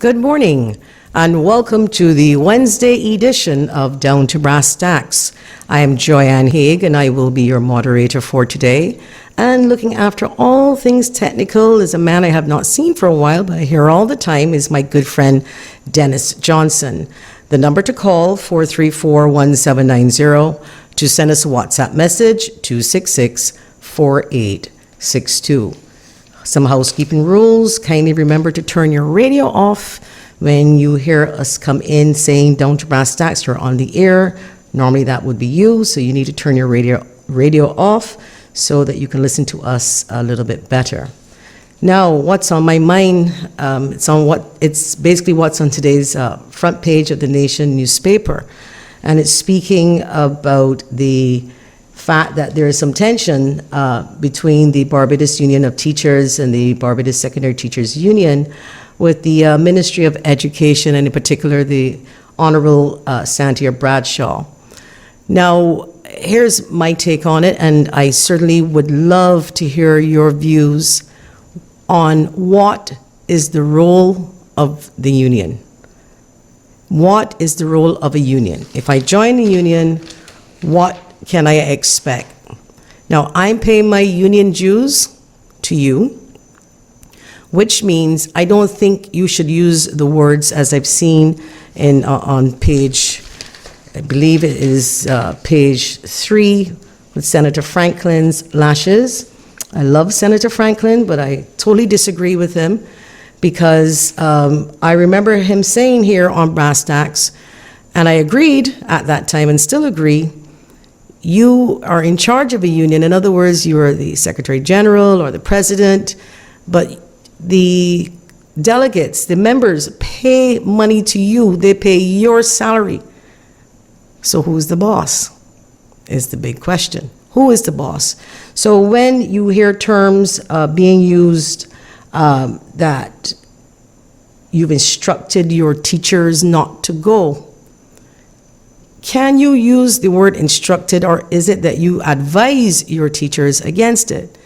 Good morning, and welcome to the Wednesday edition of Down to Brasstacks. I am Joy-Ann Haigh, and I will be your moderator for today. And looking after all things technical is a man I have not seen for a while, but I hear all the time, is my good friend Dennis Johnson. The number to call, 434-1790, to send us a WhatsApp message, 266-4862. Some housekeeping rules. Kindly remember to turn your radio off when you hear us come in saying Down to Brasstacks, you're on the air. Normally that would be you, so you need to turn your radio off so that you can listen to us a little bit better. Now, what's on my mind? It's basically what's on today's front page of the Nation newspaper, and it's speaking about the fact that there is some tension between the Barbados Union of Teachers and the Barbados Secondary Teachers Union with the Ministry of Education, and in particular the Honorable Santia Bradshaw. Now, here's my take on it, and I certainly would love to hear your views on what is the role of the union. What is the role of a union? If I join the union, what can I expect? Now, I'm paying my union dues to you, which means I don't think you should use the words as I've seen on page, I believe it is page 3 with Senator Franklin's lashes. I love Senator Franklin, but I totally disagree with him because I remember him saying here on Brasstacks, and I agreed at that time and still agree, you are in charge of a union. In other words, you are the Secretary General or the President, but the delegates, the members, pay money to you. They pay your salary. So who's the boss is the big question. Who is the boss? So when you hear terms being used that you've instructed your teachers not to go, can you use the word instructed, or is it that you advise your teachers against it?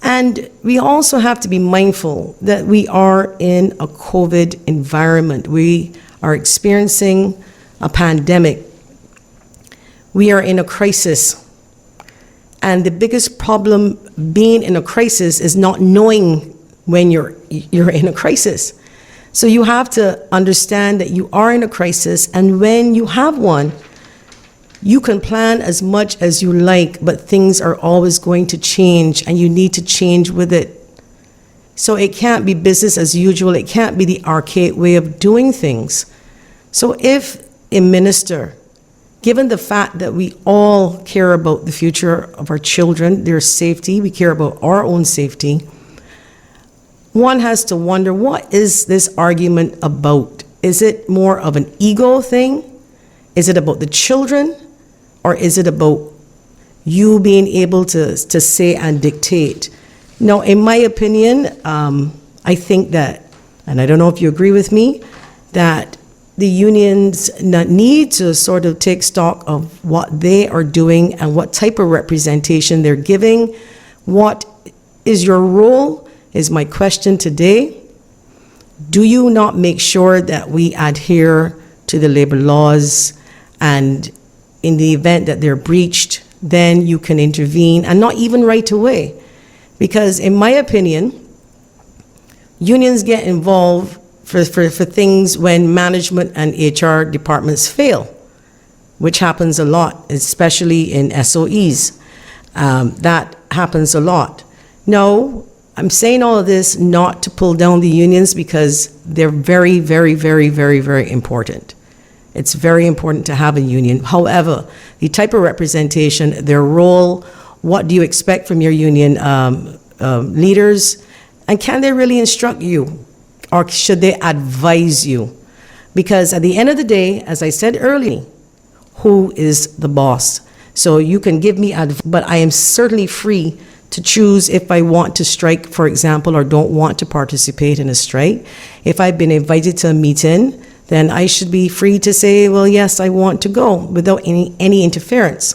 And we also have to be mindful that we are in a COVID environment. We are experiencing a pandemic. We are in a crisis. And the biggest problem being in a crisis is not knowing when you're in a crisis. So you have to understand that you are in a crisis, and when you have one, you can plan as much as you like, but things are always going to change, and you need to change with it. So it can't be business as usual. It can't be the archaic way of doing things. So if a minister, given the fact that we all care about the future of our children, their safety, we care about our own safety, one has to wonder, what is this argument about? Is it more of an ego thing? Is it about the children? Or is it about you being able to say and dictate? Now, in my opinion, I think that, and I don't know if you agree with me, that the unions need to sort of take stock of what they are doing and what type of representation they're giving. What is your role? Is my question today. Do you not make sure that we adhere to the labor laws, and in the event that they're breached, then you can intervene, and not even right away? Because in my opinion, unions get involved for things when management and HR departments fail, which happens a lot, especially in SOEs. That happens a lot. No, I'm saying all of this not to pull down the unions, because they're very, very, very, very, very important. It's very important to have a union. However, the type of representation, their role, what do you expect from your union leaders, and can they really instruct you, or should they advise you? Because at the end of the day, as I said earlier, who is the boss? So you can give me advice, but I am certainly free to choose if I want to strike, for example, or don't want to participate in a strike. If I've been invited to a meeting, then I should be free to say, well, yes, I want to go, without any interference.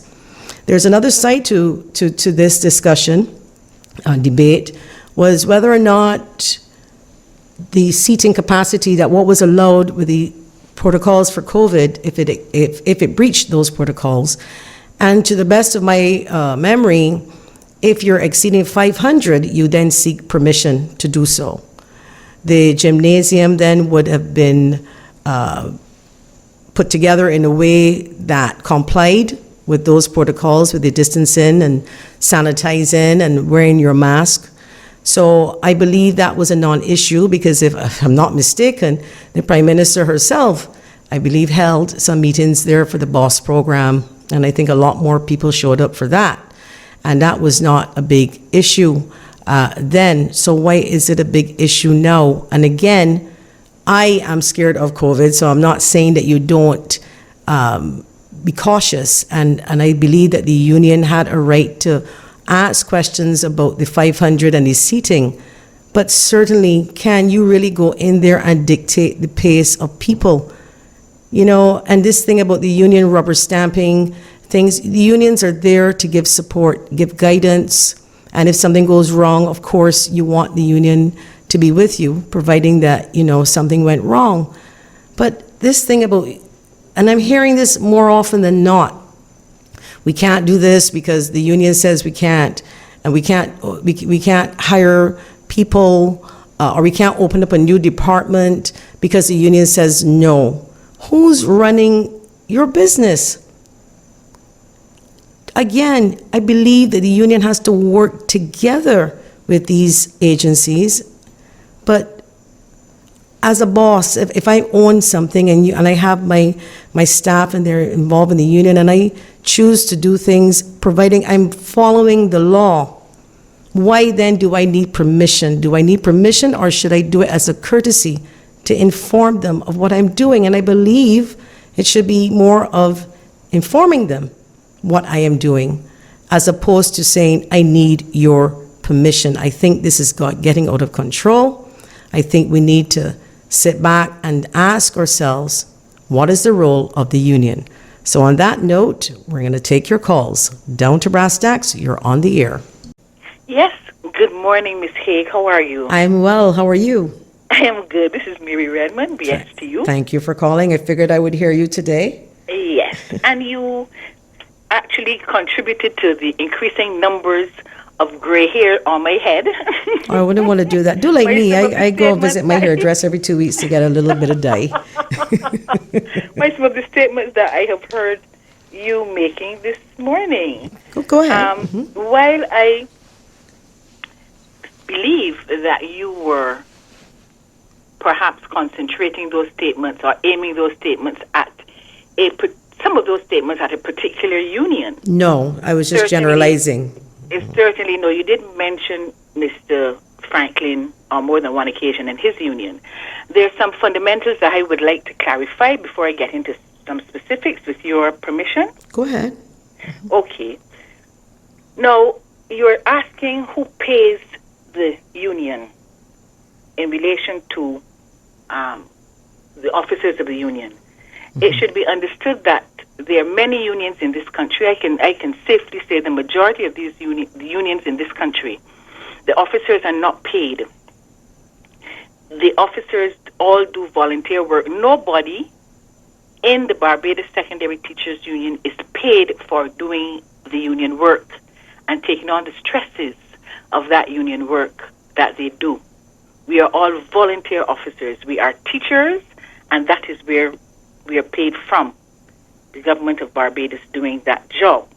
There's another side to this discussion, debate, was whether or not the seating capacity, that what was allowed with the protocols for COVID, if it breached those protocols. And to the best of my memory, if you're exceeding 500, you then seek permission to do so. The gymnasium then would have been put together in a way that complied with those protocols, with the distancing and sanitizing and wearing your mask. So I believe that was a non-issue, because if I'm not mistaken, the Prime Minister herself, I believe, held some meetings there for the BOSS program, and I think a lot more people showed up for that. And that was not a big issue then. So why is it a big issue now? And again, I am scared of COVID, so I'm not saying that you don't be cautious. And I believe that the union had a right to ask questions about the 500 and the seating. But certainly, can you really go in there and dictate the pace of people? You know, and this thing about the union rubber stamping things, the unions are there to give support, give guidance. And if something goes wrong, of course, you want the union to be with you, providing that, you know, something went wrong. But this thing about, and I'm hearing this more often than not, we can't do this because the union says we can't, and we can't hire people, or we can't open up a new department because the union says no. Who's running your business? Again, I believe that the union has to work together with these agencies, but as a boss, if I own something and I have my staff and they're involved in the union, and I choose to do things providing I'm following the law, why then do I need permission? Do I need permission, or should I do it as a courtesy to inform them of what I'm doing? And I believe it should be more of informing them what I am doing, as opposed to saying, I need your permission. I think this is getting out of control. I think we need to sit back and ask ourselves, what is the role of the union? So on that note, we're going to take your calls. Down to Brasstacks, you're on the air. Yes, good morning, Miss Haigh. How are you? I'm well. How are you? I am good. This is Mary Redman, BSTU. Thank you for calling. I figured I would hear you today. Yes, and you actually contributed to the increasing numbers of gray hair on my head. I wouldn't want to do that. Do like me. I go visit my hairdresser every 2 weeks to get a little bit of dye. Some of the statements that I have heard you making this morning. Go ahead. While I believe that you were perhaps concentrating those statements or aiming those statements at some of those statements at a particular union. No, I was just generalizing. Certainly, no, you did mention Mr. Franklin on more than one occasion and his union. There are some fundamentals that I would like to clarify before I get into some specifics, with your permission. Go ahead. Okay. Now, you're asking who pays the union in relation to the officers of the union. It should be understood that there are many unions in this country. I can safely say the majority of these unions in this country, the officers are not paid. The officers all do volunteer work. Nobody in the Barbados Secondary Teachers Union is paid for doing the union work and taking on the stresses of that union work that they do. We are all volunteer officers. We are teachers, and that is where we are paid from, the government of Barbados doing that job.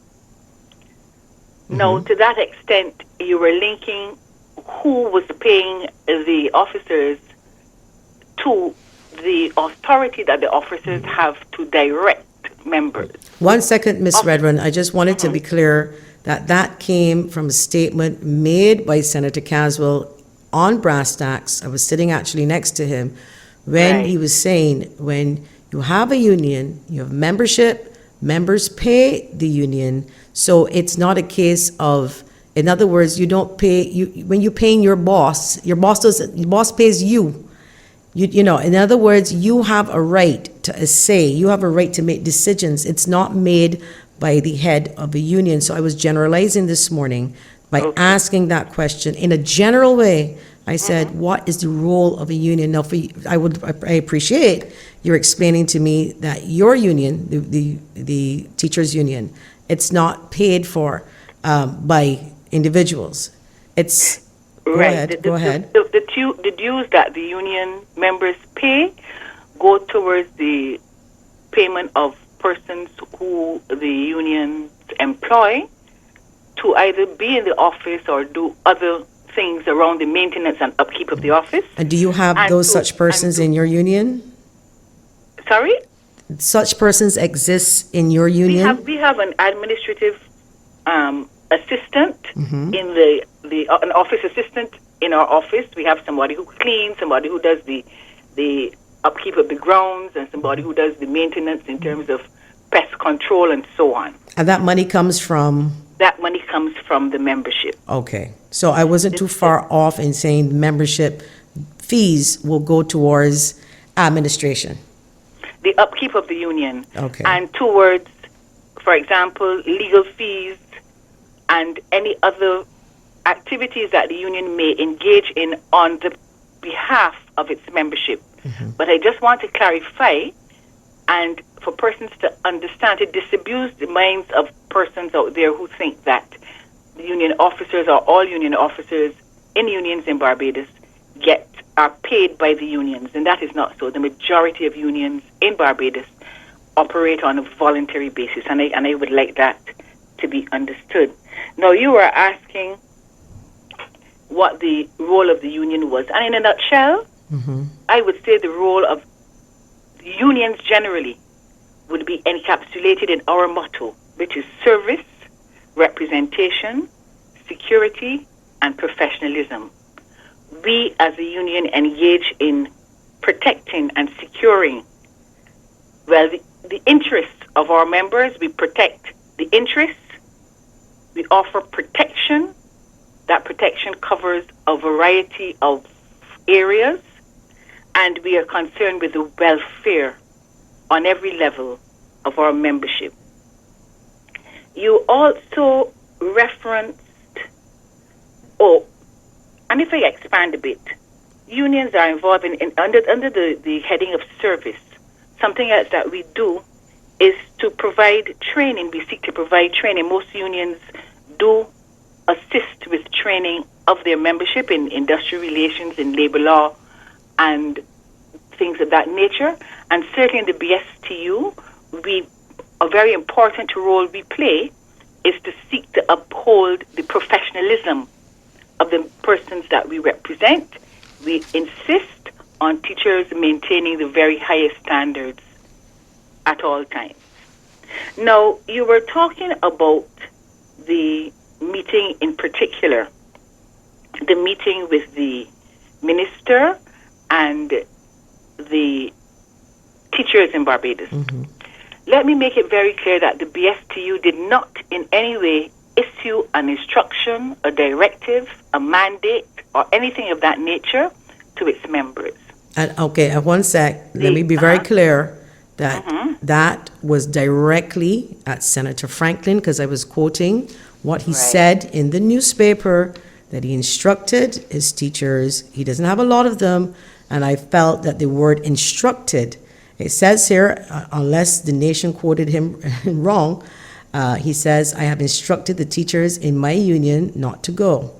Now, to that extent, you were linking who was paying the officers to the authority that the officers have to direct members. 1 second, Ms. Redman. I just wanted to be clear that came from a statement made by Senator Caswell on Brasstacks. I was sitting actually next to him when he was saying, when you have a union, you have membership, members pay the union, so it's not a case of, in other words, you don't pay, when you're paying your boss pays you. You know, in other words, you have a right to a say, you have a right to make decisions. It's not made by the head of a union. So I was generalizing this morning by asking that question in a general way, I said, what is the role of a union? Now, I appreciate you're explaining to me that your union, the teachers union, it's not paid for by individuals. It's, Right. go ahead. The dues that the union members pay go towards the payment of persons who the unions employ to either be in the office or do other things around the maintenance and upkeep of the office. And do you have those such persons in your union? Sorry? Such persons exist in your union? We have an administrative assistant in an office assistant in our office. We have somebody who cleans, somebody who does the upkeep of the grounds, and somebody who does the maintenance in terms of pest control and so on. And that money comes from? That money comes from the membership. Okay. So I wasn't too far off in saying membership fees will go towards administration. The upkeep of the union. Okay. And towards, for example, legal fees and any other activities that the union may engage in on the behalf of its membership. But I just want to clarify, and for persons to understand, to disabuse the minds of persons out there who think that the union officers or all union officers in unions in Barbados are paid by the unions, and that is not so. The majority of unions in Barbados operate on a voluntary basis, and I would like that to be understood. Now, you were asking what the role of the union was, and in a nutshell, I would say the role of unions generally would be encapsulated in our motto, which is service, representation, security, and professionalism. We as a union engage in protecting and securing, the interests of our members. We protect the interests. We offer protection. That protection covers a variety of areas, and we are concerned with the welfare on every level of our membership. You also referenced, and if I expand a bit, unions are involved under the heading of service. Something else that we do is to provide training. We seek to provide training. Most unions do assist with training of their membership in industrial relations, in labor law, and things of that nature. And certainly in the BSTU, a very important role we play is to seek to uphold the professionalism of the persons that we represent. We insist on teachers maintaining the very highest standards at all times. Now, you were talking about the meeting in particular, the meeting with the minister and the teachers in Barbados. Let me make it very clear that the BSTU did not in any way issue an instruction, a directive, a mandate, or anything of that nature to its members. Okay, one sec. Let me be very clear that that was directly at Senator Franklin, because I was quoting what he said in the newspaper, that he instructed his teachers. He doesn't have a lot of them, and I felt that the word instructed, it says here, unless the nation quoted him wrong, he says, I have instructed the teachers in my union not to go.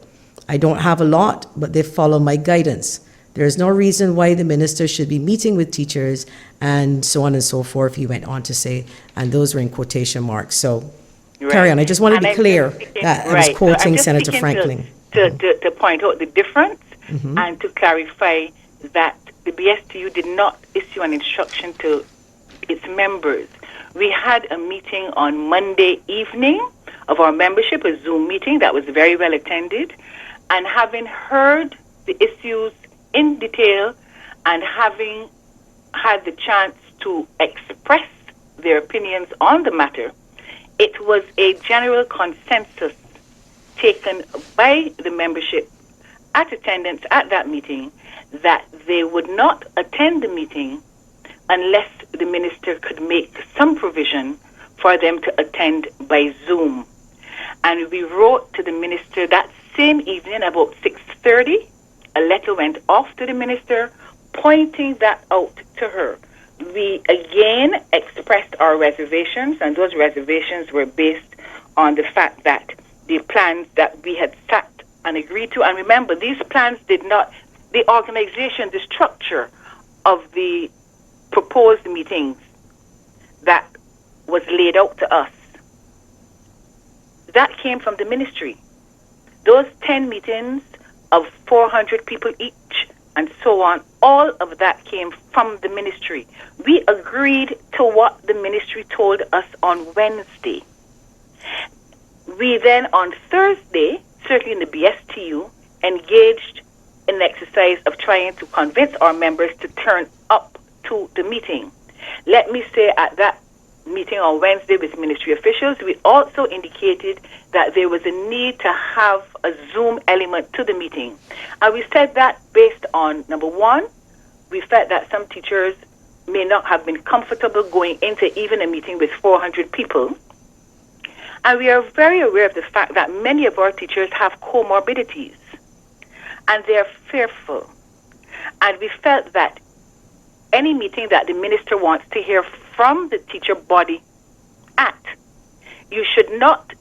I don't have a lot, but they follow my guidance. There is no reason why the minister should be meeting with teachers, and so on and so forth, he went on to say, and those were in quotation marks. So carry on. I just want to be clear that I was quoting Senator Franklin. To point out the difference and to clarify that the BSTU did not issue an instruction to its members. We had a meeting on Monday evening of our membership, a Zoom meeting that was very well attended, and having heard the issues in detail and having had the chance to express their opinions on the matter, it was a general consensus taken by the membership at attendance at that meeting that they would not attend the meeting unless the minister could make some provision for them to attend by Zoom. And we wrote to the minister that same evening about 6:30, a letter went off to the minister pointing that out to her. We again expressed our reservations, and those reservations were based on the fact that the plans that we had sat and agreed to, and remember, these plans did not, the organization, the structure of the proposed meetings that was laid out to us, that came from the ministry. Those 10 meetings of 400 people each and so on, all of that came from the ministry. We agreed to what the ministry told us on Wednesday. We then on Thursday, certainly in the BSTU, engaged in an exercise of trying to convince our members to turn up to the meeting. Let me say at that meeting on Wednesday with ministry officials, we also indicated that there was a need to have a Zoom element to the meeting. And we said that based on, number one, we felt that some teachers may not have been comfortable going into even a meeting with 400 people. And we are very aware of the fact that many of our teachers have comorbidities, and they're fearful. And we felt that any meeting that the minister wants to hear from the teacher body at, you should not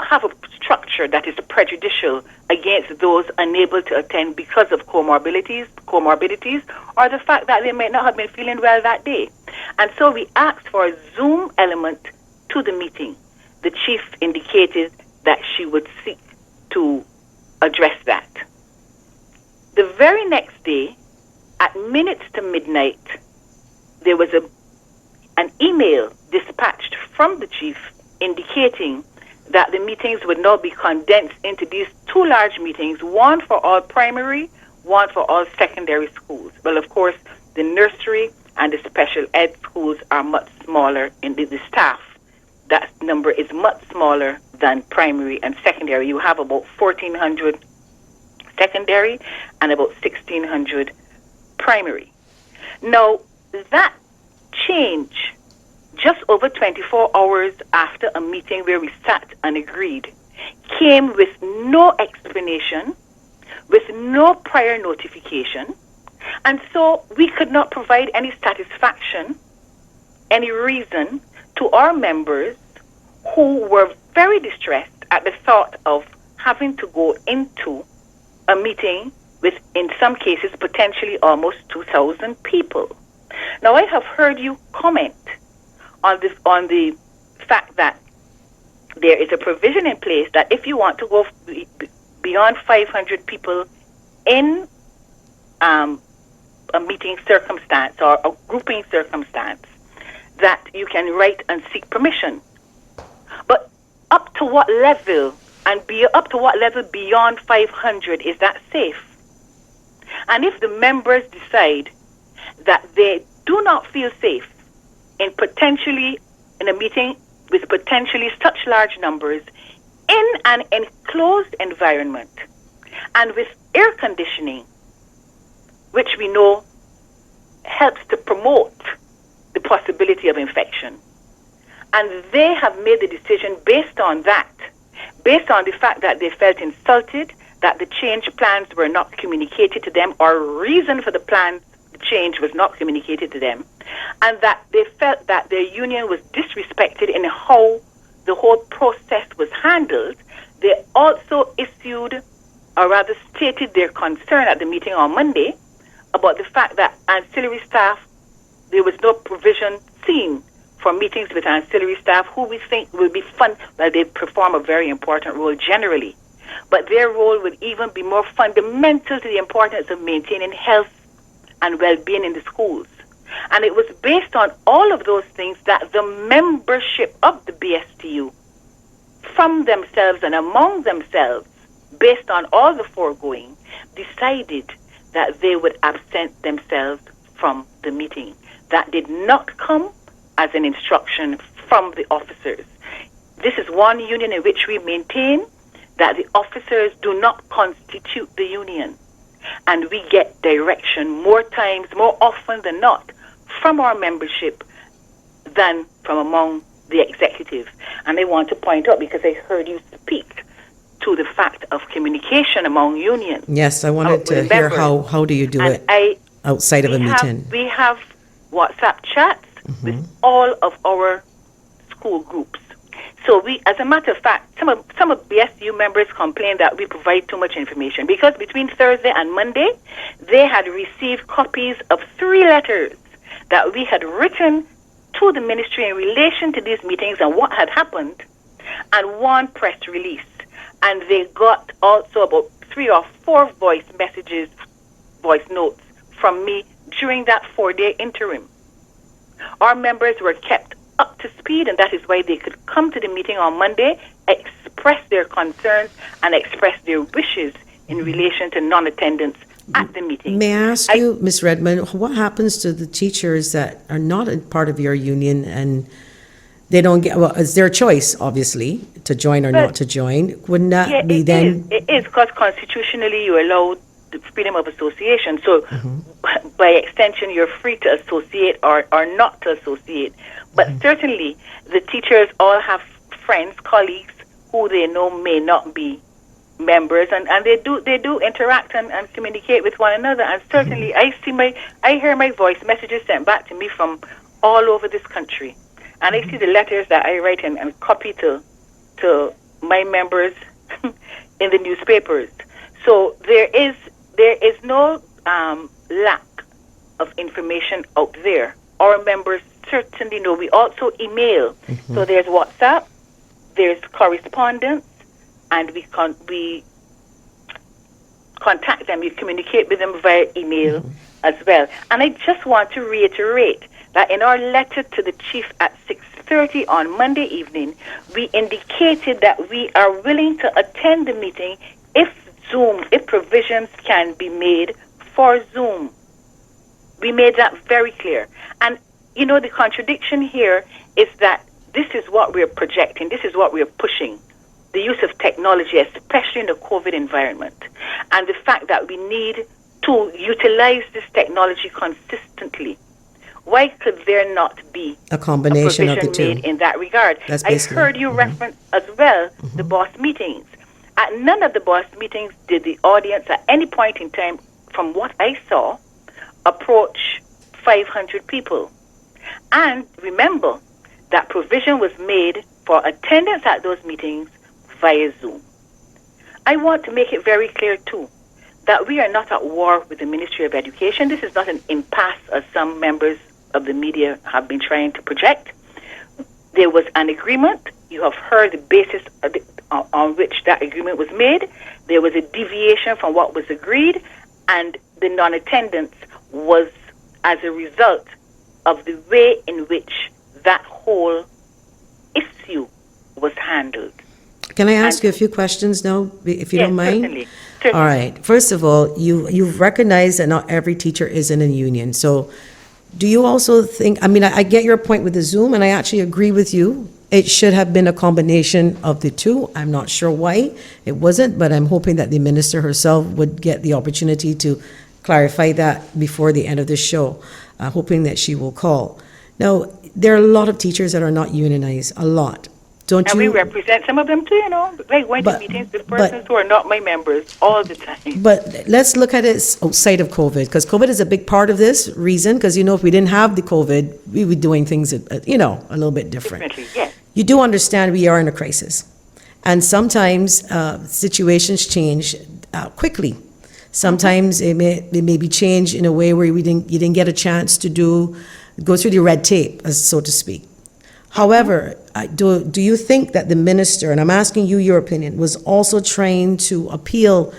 have a structure that is prejudicial against those unable to attend because of comorbidities, or the fact that they may not have been feeling well that day. And so we asked for a Zoom element to the meeting. The chief indicated that she would seek to address that. The very next day, at minutes to midnight, there was an email dispatched from the chief indicating that the meetings would now be condensed into these two large meetings, one for all primary, one for all secondary schools. Well, of course, the nursery and the special ed schools are much smaller in the staff. That number is much smaller than primary and secondary. You have about 1,400 secondary and about 1,600 primary. Now, that change, just over 24 hours after a meeting where we sat and agreed, came with no explanation, with no prior notification, and so we could not provide any satisfaction, any reason to our members who were very distressed at the thought of having to go into a meeting with, in some cases, potentially almost 2,000 people. Now, I have heard you comment on the fact that there is a provision in place that if you want to go beyond 500 people in a meeting circumstance or a grouping circumstance, that you can write and seek permission. But up to what level, and up to what level beyond 500 is that safe? And if the members decide that they do not feel safe in a meeting with potentially such large numbers in an enclosed environment and with air conditioning, which we know helps to promote the possibility of infection, and they have made the decision based on that, based on the fact that they felt insulted, that the change plans were not communicated to them, or reason for the change was not communicated to them, and that they felt that their union was disrespected in how the whole process was handled. They also issued, or rather stated their concern at the meeting on Monday about the fact that ancillary staff, there was no provision seen for meetings with ancillary staff who we think will be fun. Well, they perform a very important role generally, but their role would even be more fundamental to the importance of maintaining health and well-being in the schools. And it was based on all of those things that the membership of the BSTU, from themselves and among themselves, based on all the foregoing, decided that they would absent themselves from the meeting. That did not come as an instruction from the officers. This is one union in which we maintain that the officers do not constitute the union. And we get direction more times, more often than not, from our membership than from among the executive. And I want to point out, because I heard you speak to the fact of communication among unions. Yes, I wanted to hear how do you do And it outside of a meeting? We have WhatsApp chats with all of our school groups. So we, as a matter of fact, some of BSTU members complained that we provide too much information because between Thursday and Monday, they had received copies of 3 letters that we had written to the ministry in relation to these meetings and what had happened, and 1 press release. And they got also about 3 or 4 voice notes from me during that 4-day interim. Our members were kept up to speed, and that is why they could come to the meeting on Monday, express their concerns, and express their wishes in relation to non-attendance at the meeting. May I ask you, Ms. Redman, what happens to the teachers that are not a part of your union and they don't get, well, it's their choice, obviously, to join or not to join. Wouldn't that be then? It is, because constitutionally you're allowed the freedom of association. So by extension, you're free to associate or not to associate. But certainly the teachers all have friends, colleagues who they know may not be members, and they do interact and communicate with one another. And certainly I hear my voice messages sent back to me from all over this country. And I see the letters that I write and copy to my members in the newspapers. So there is no lack of information out there. Our members certainly know. We also email. So there's WhatsApp, there's correspondence, and we contact them. We communicate with them via email as well. And I just want to reiterate that in our letter to the chief at 6:30 on Monday evening, we indicated that we are willing to attend the meeting if provisions can be made for Zoom. We made that very clear. And, you know, the contradiction here is that this is what we're projecting, this is what we're pushing, the use of technology, especially in the COVID environment, and the fact that we need to utilize this technology consistently. Why could there not be a combination of the two made in that regard? I heard you reference as well the boss meetings. At none of the boss meetings did the audience at any point in time, from what I saw, approach 500 people. And remember that provision was made for attendance at those meetings via Zoom. I want to make it very clear too that we are not at war with the Ministry of Education. This is not an impasse as some members of the media have been trying to project. There was an agreement. You have heard the basis on which that agreement was made. There was a deviation from what was agreed, and the non-attendance was as a result of the way in which that whole issue was handled. Can I ask you a few questions now, if you don't mind? Certainly. All right. First of all, you've recognized that not every teacher is in a union. So do you also think, I mean, I get your point with the Zoom, and I actually agree with you. It should have been a combination of the two. I'm not sure why it wasn't, but I'm hoping that the minister herself would get the opportunity to clarify that before the end of the show, hoping that she will call. Now, there are a lot of teachers that are not unionized, a lot. Don't you? And we represent some of them too, you know. Like going to meetings with persons who are not my members all the time. But let's look at it outside of COVID, because COVID is a big part of this reason, because, you know, if we didn't have the COVID, we would be doing things, you know, a little bit different. Differently, yes. You do understand we are in a crisis. And sometimes situations change quickly. Sometimes it may be changed in a way where you didn't get a chance to go through the red tape, so to speak. However, do you think that the minister, and I'm asking you your opinion, was also trying to appeal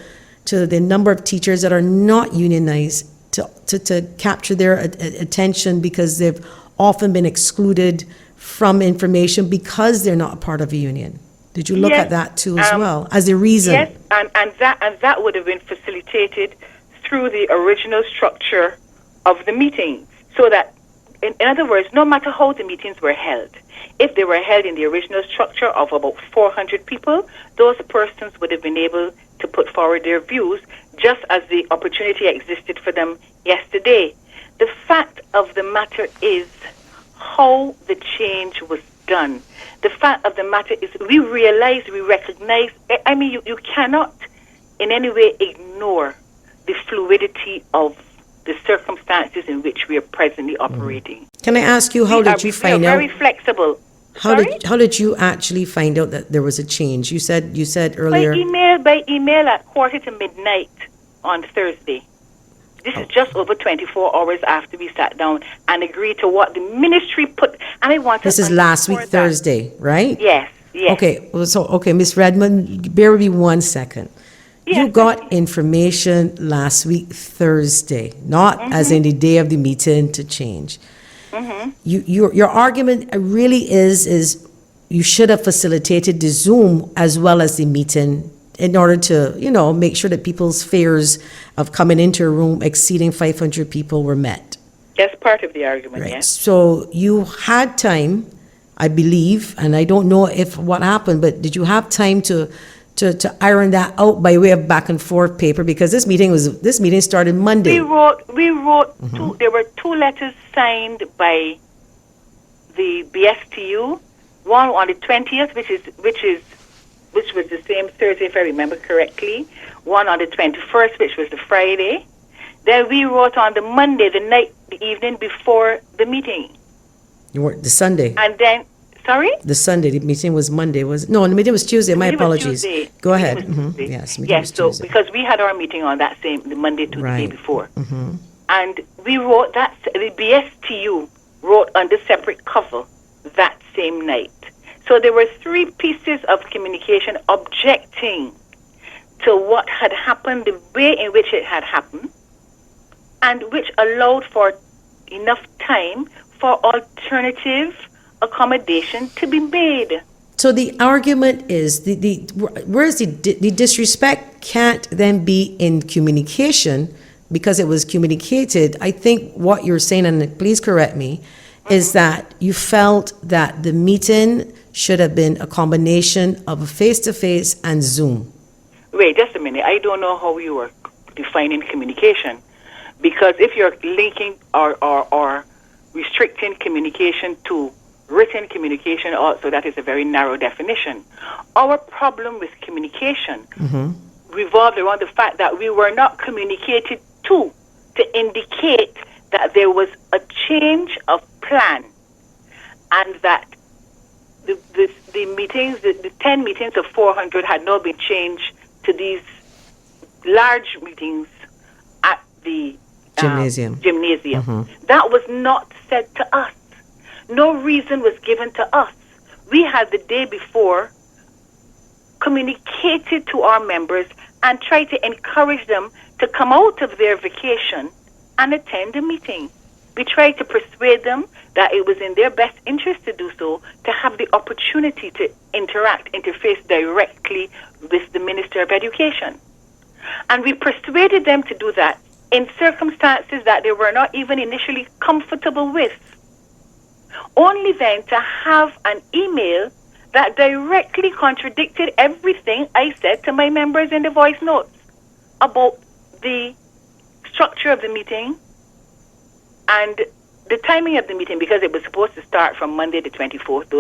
to the number of teachers that are not unionized to capture their attention, because they've often been excluded from information because they're not a part of a union? Did you look at that too as well as a reason? Yes, and that would have been facilitated through the original structure of the meetings, so that, in other words, no matter how the meetings were held, if they were held in the original structure of about 400 people, those persons would have been able to put forward their views, just as the opportunity existed for them yesterday. The fact of the matter is how the change was done. The fact of the matter is we realize, we recognize, I mean, you cannot in any way ignore the fluidity of the circumstances in which we are presently operating. Can I ask you, how did you find out? We are very flexible. How did you actually find out that there was a change? You said earlier. By email at midnight on Thursday. This is just over 24 hours after we sat down and agreed to what the ministry put. And I want to. This is last week Thursday, right? Yes. Okay. Okay, Miss Redman, bear with me 1 second. Yes. You got information last week Thursday, not as in the day of the meeting to change. Your argument really is you should have facilitated the Zoom as well as the meeting in order to, make sure that people's fears of coming into a room exceeding 500 people were met. That's part of the argument, right. Yes. So you had time, I believe, and I don't know if what happened, but did you have time to iron that out by way of back and forth paper? Because this meeting started Monday. We wrote there were 2 letters signed by the BSTU, one on the 20th, which was the same Thursday, if I remember correctly, one on the 21st, which was the Friday. Then we wrote on the Monday, the evening before the meeting. You were the Sunday. And then, sorry? The Sunday. The meeting was Monday. The meeting was Tuesday. My apologies. Go ahead. Yes, so because we had our meeting on that the Monday to the day before. And we wrote that, the BSTU wrote under separate cover that same night. So there were 3 pieces of communication objecting to what had happened, the way in which it had happened, and which allowed for enough time for alternative accommodation to be made. So the argument is whereas the disrespect can't then be in communication because it was communicated. I think what you're saying, and please correct me, is that you felt that the meeting should have been a combination of a face-to-face and Zoom. Wait, just a minute. I don't know how you are defining communication. Because if you're linking or restricting communication to written communication, also that is a very narrow definition. Our problem with communication revolved around the fact that we were not communicated to indicate that there was a change of plan and that the meetings, the 10 meetings of 400 had now been changed to these large meetings at the gymnasium. That was not said to us. No reason was given to us. We had the day before communicated to our members and tried to encourage them to come out of their vacation and attend a meeting. We tried to persuade them that it was in their best interest to do so, to have the opportunity to interface directly with the Minister of Education. And we persuaded them to do that in circumstances that they were not even initially comfortable with. Only then to have an email that directly contradicted everything I said to my members in the voice notes about the structure of the meeting and the timing of the meeting, because it was supposed to start from Monday the 24th,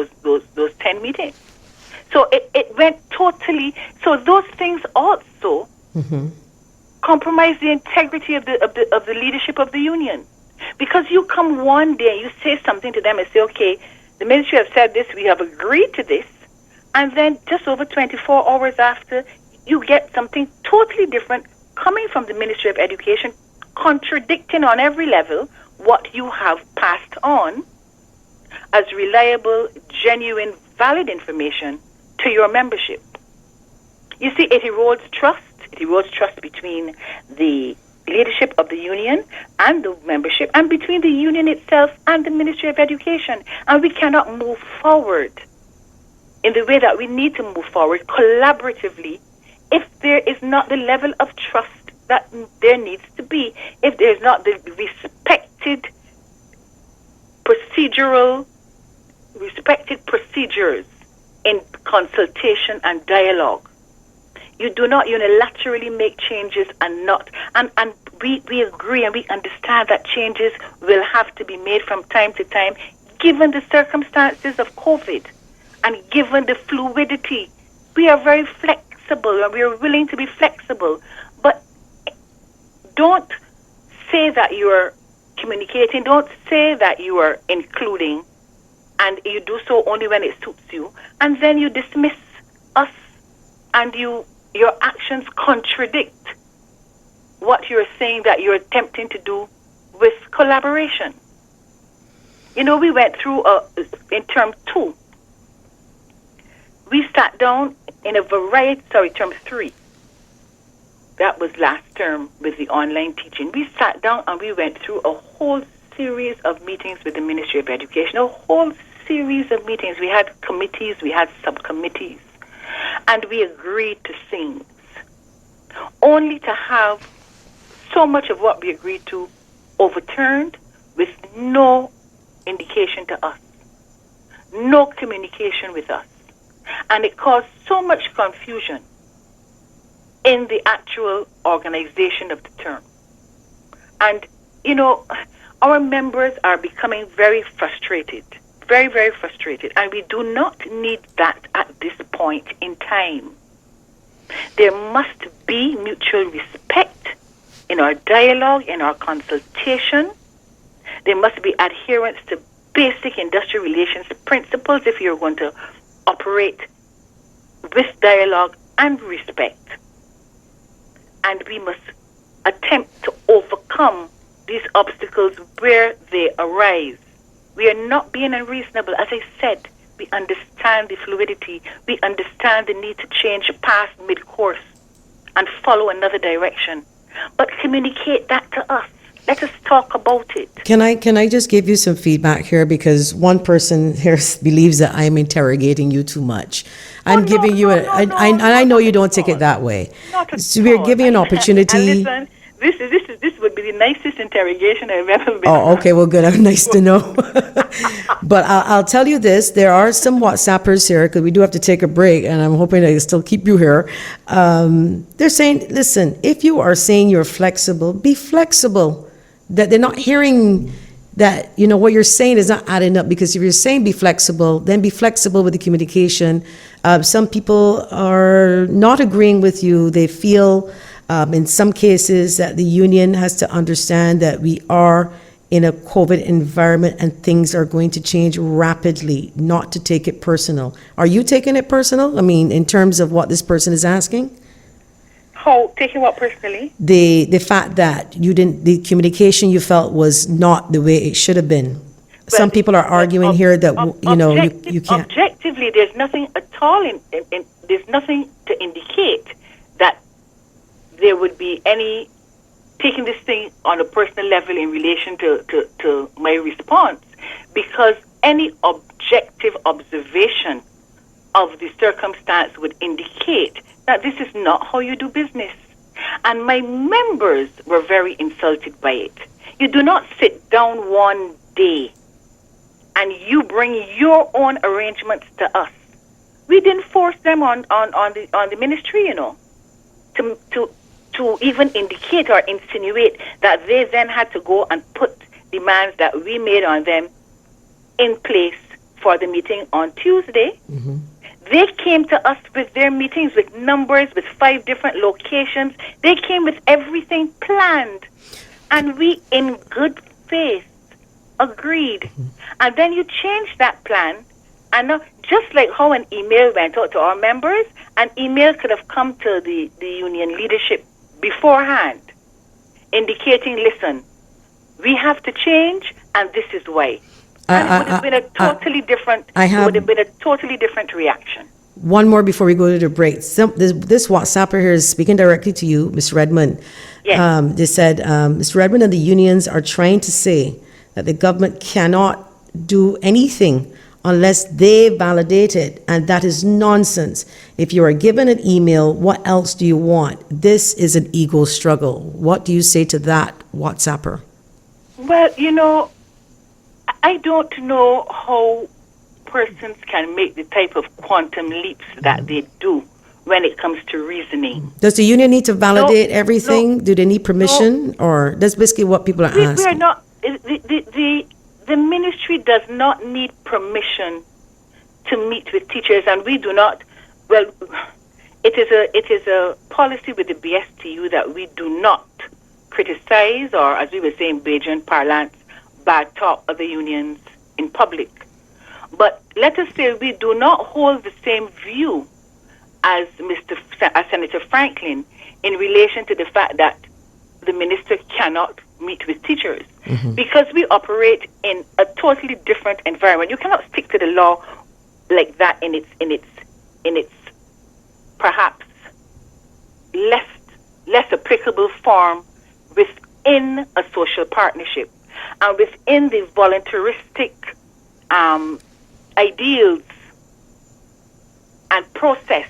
those 10 meetings. So it went totally, so those things also compromise the integrity of the leadership of the union. Because you come one day, you say something to them and say, okay, the ministry have said this, we have agreed to this, and then just over 24 hours after, you get something totally different coming from the Ministry of Education, contradicting on every level what you have passed on as reliable, genuine, valid information to your membership. You see, it erodes trust. It erodes trust between the leadership of the union and the membership, and between the union itself and the Ministry of Education. And we cannot move forward in the way that we need to move forward collaboratively if there is not the level of trust that there needs to be, if there is not the respected procedures in consultation and dialogue. You do not unilaterally make changes and we agree and we understand that changes will have to be made from time to time, given the circumstances of COVID and given the fluidity, we are very flexible and we are willing to be flexible. But don't say that you are communicating, don't say that you are including, and you do so only when it suits you, and then you dismiss us and your actions contradict what you're saying that you're attempting to do with collaboration. You know, we went through, in term 2, we sat down in a variety, term 3. That was last term with the online teaching. We sat down and we went through a whole series of meetings with the Ministry of Education, a whole series of meetings. We had committees, we had subcommittees, and we agreed to things, only to have so much of what we agreed to overturned with no indication to us, no communication with us. And it caused so much confusion in the actual organization of the term. And, you know, our members are becoming very frustrated, very, very frustrated. And we do not need that at this point in time. There must be mutual respect in our dialogue, in our consultation. There must be adherence to basic industrial relations principles if you're going to operate with dialogue and respect. And we must attempt to overcome these obstacles where they arise. We are not being unreasonable. As I said, we understand the fluidity. We understand the need to change path mid-course and follow another direction. But communicate that to us. Let us talk about it. Can I just give you some feedback here, because one person here believes that I'm interrogating you too much. I'm giving you I know you don't take it that way. So we're giving an opportunity. And listen, this would be the nicest interrogation I've ever been. Oh, okay, well, good. Nice to know. But I'll tell you this: there are some WhatsAppers here, because we do have to take a break, and I'm hoping I can still keep you here. They're saying, listen, if you are saying you're flexible, be flexible. That they're not hearing that, you know, what you're saying is not adding up, because if you're saying be flexible, then be flexible with the communication. Some people are not agreeing with you. They feel, in some cases, that the union has to understand that we are in a COVID environment and things are going to change rapidly, not to take it personal. Are you taking it personal? I mean, in terms of what this person is asking? How, taking what personally? The fact that the communication you felt was not the way it should have been. Some people are arguing here that, you know, you can't. Objectively, there's nothing at all, there's nothing to indicate that there would be any taking this thing on a personal level in relation to my response, because any objective observation of the circumstance would indicate that this is not how you do business. And my members were very insulted by it. You do not sit down one day and you bring your own arrangements to us. We didn't force them on the ministry, you know, to even indicate or insinuate that they then had to go and put demands that we made on them in place for the meeting on Tuesday. Mm-hmm. They came to us with their meetings, with numbers, with 5 different locations. They came with everything planned. And we, in good faith, agreed. Mm-hmm. And then you changed that plan. And now, just like how an email went out to our members, an email could have come to the union leadership beforehand, indicating, listen, we have to change, and this is why. And it would have been a totally different. It would have been a totally different reaction. One more before we go to the break. This WhatsApper here is speaking directly to you, Ms. Redman. Yes. They said, Mr. Redman and the unions are trying to say that the government cannot do anything unless they validate it, and that is nonsense. If you are given an email, what else do you want? This is an ego struggle. What do you say to that, WhatsApper? Well, you know, I don't know how persons can make the type of quantum leaps that they do when it comes to reasoning. Does the union need to validate everything? Do they need permission? Or that's basically what people are asking. We are not. the ministry does not need permission to meet with teachers, and we do not. Well, it is a policy with the BSTU that we do not criticize, or as we were saying, Bajan parlance, bad talk other unions in public. But let us say we do not hold the same view as Senator Franklin in relation to the fact that the minister cannot meet with teachers, because we operate in a totally different environment. You cannot stick to the law like that in its perhaps less applicable form within a social partnership and within the voluntaristic ideals and process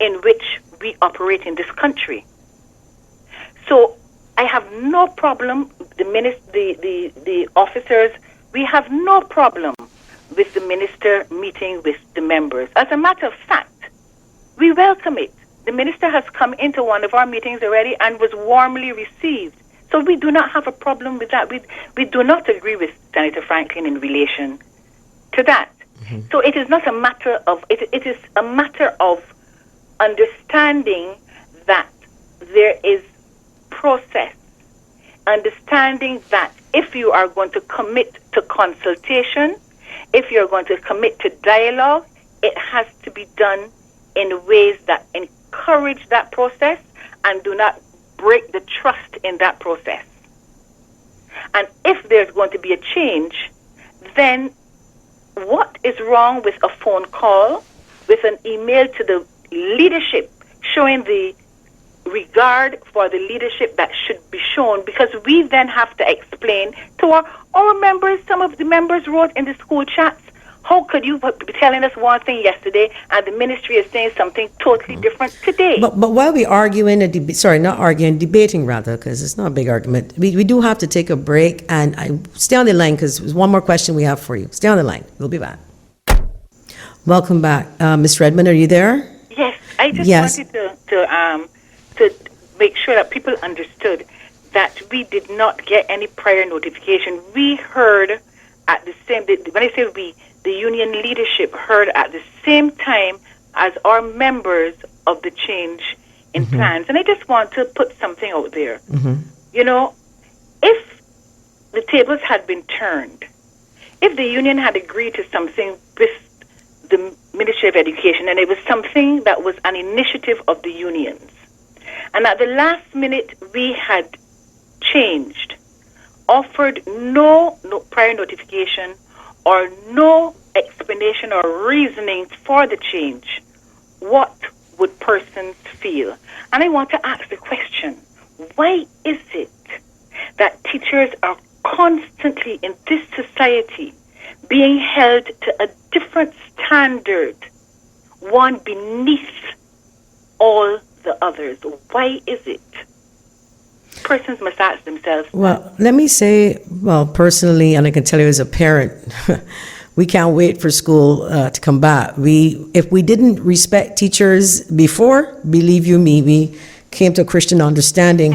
in which we operate in this country. So I have no problem, the officers, we have no problem with the minister meeting with the members. As a matter of fact, we welcome it. The minister has come into one of our meetings already and was warmly received. So we do not have a problem with that. We do not agree with Senator Franklin in relation to that. So it is not a matter of, it is a matter of understanding that there is process, understanding that if you are going to commit to consultation, if you're going to commit to dialogue, it has to be done in ways that encourage that process and do not break the trust in that process. And if there's going to be a change, then what is wrong with a phone call, with an email to the leadership showing the regard for the leadership that should be shown? Because we then have to explain to our members. Some of the members wrote in the school chats, how could you be telling us one thing yesterday and the ministry is saying something totally different today? But while we arguing, debating rather, because it's not a big argument, we do have to take a break, and stay on the line because there's one more question we have for you. Stay on the line. We'll be back. Welcome back. Ms. Redman, are you there? Yes, I just wanted to make sure that people understood that we did not get any prior notification. We heard at the same, when I say we, the union leadership heard at the same time as our members of the change in plans. And I just want to put something out there. You know, if the tables had been turned, if the union had agreed to something with the Ministry of Education, and it was something that was an initiative of the unions, and at the last minute we had changed, offered no prior notification or no explanation or reasoning for the change, what would persons feel? And I want to ask the question, why is it that teachers are constantly in this society being held to a different standard, one beneath all the others? Why is it? Persons must ask themselves. Well, let me say, personally, and I can tell you as a parent, we can't wait for school to come back. If we didn't respect teachers before, believe you me, we came to a Christian understanding.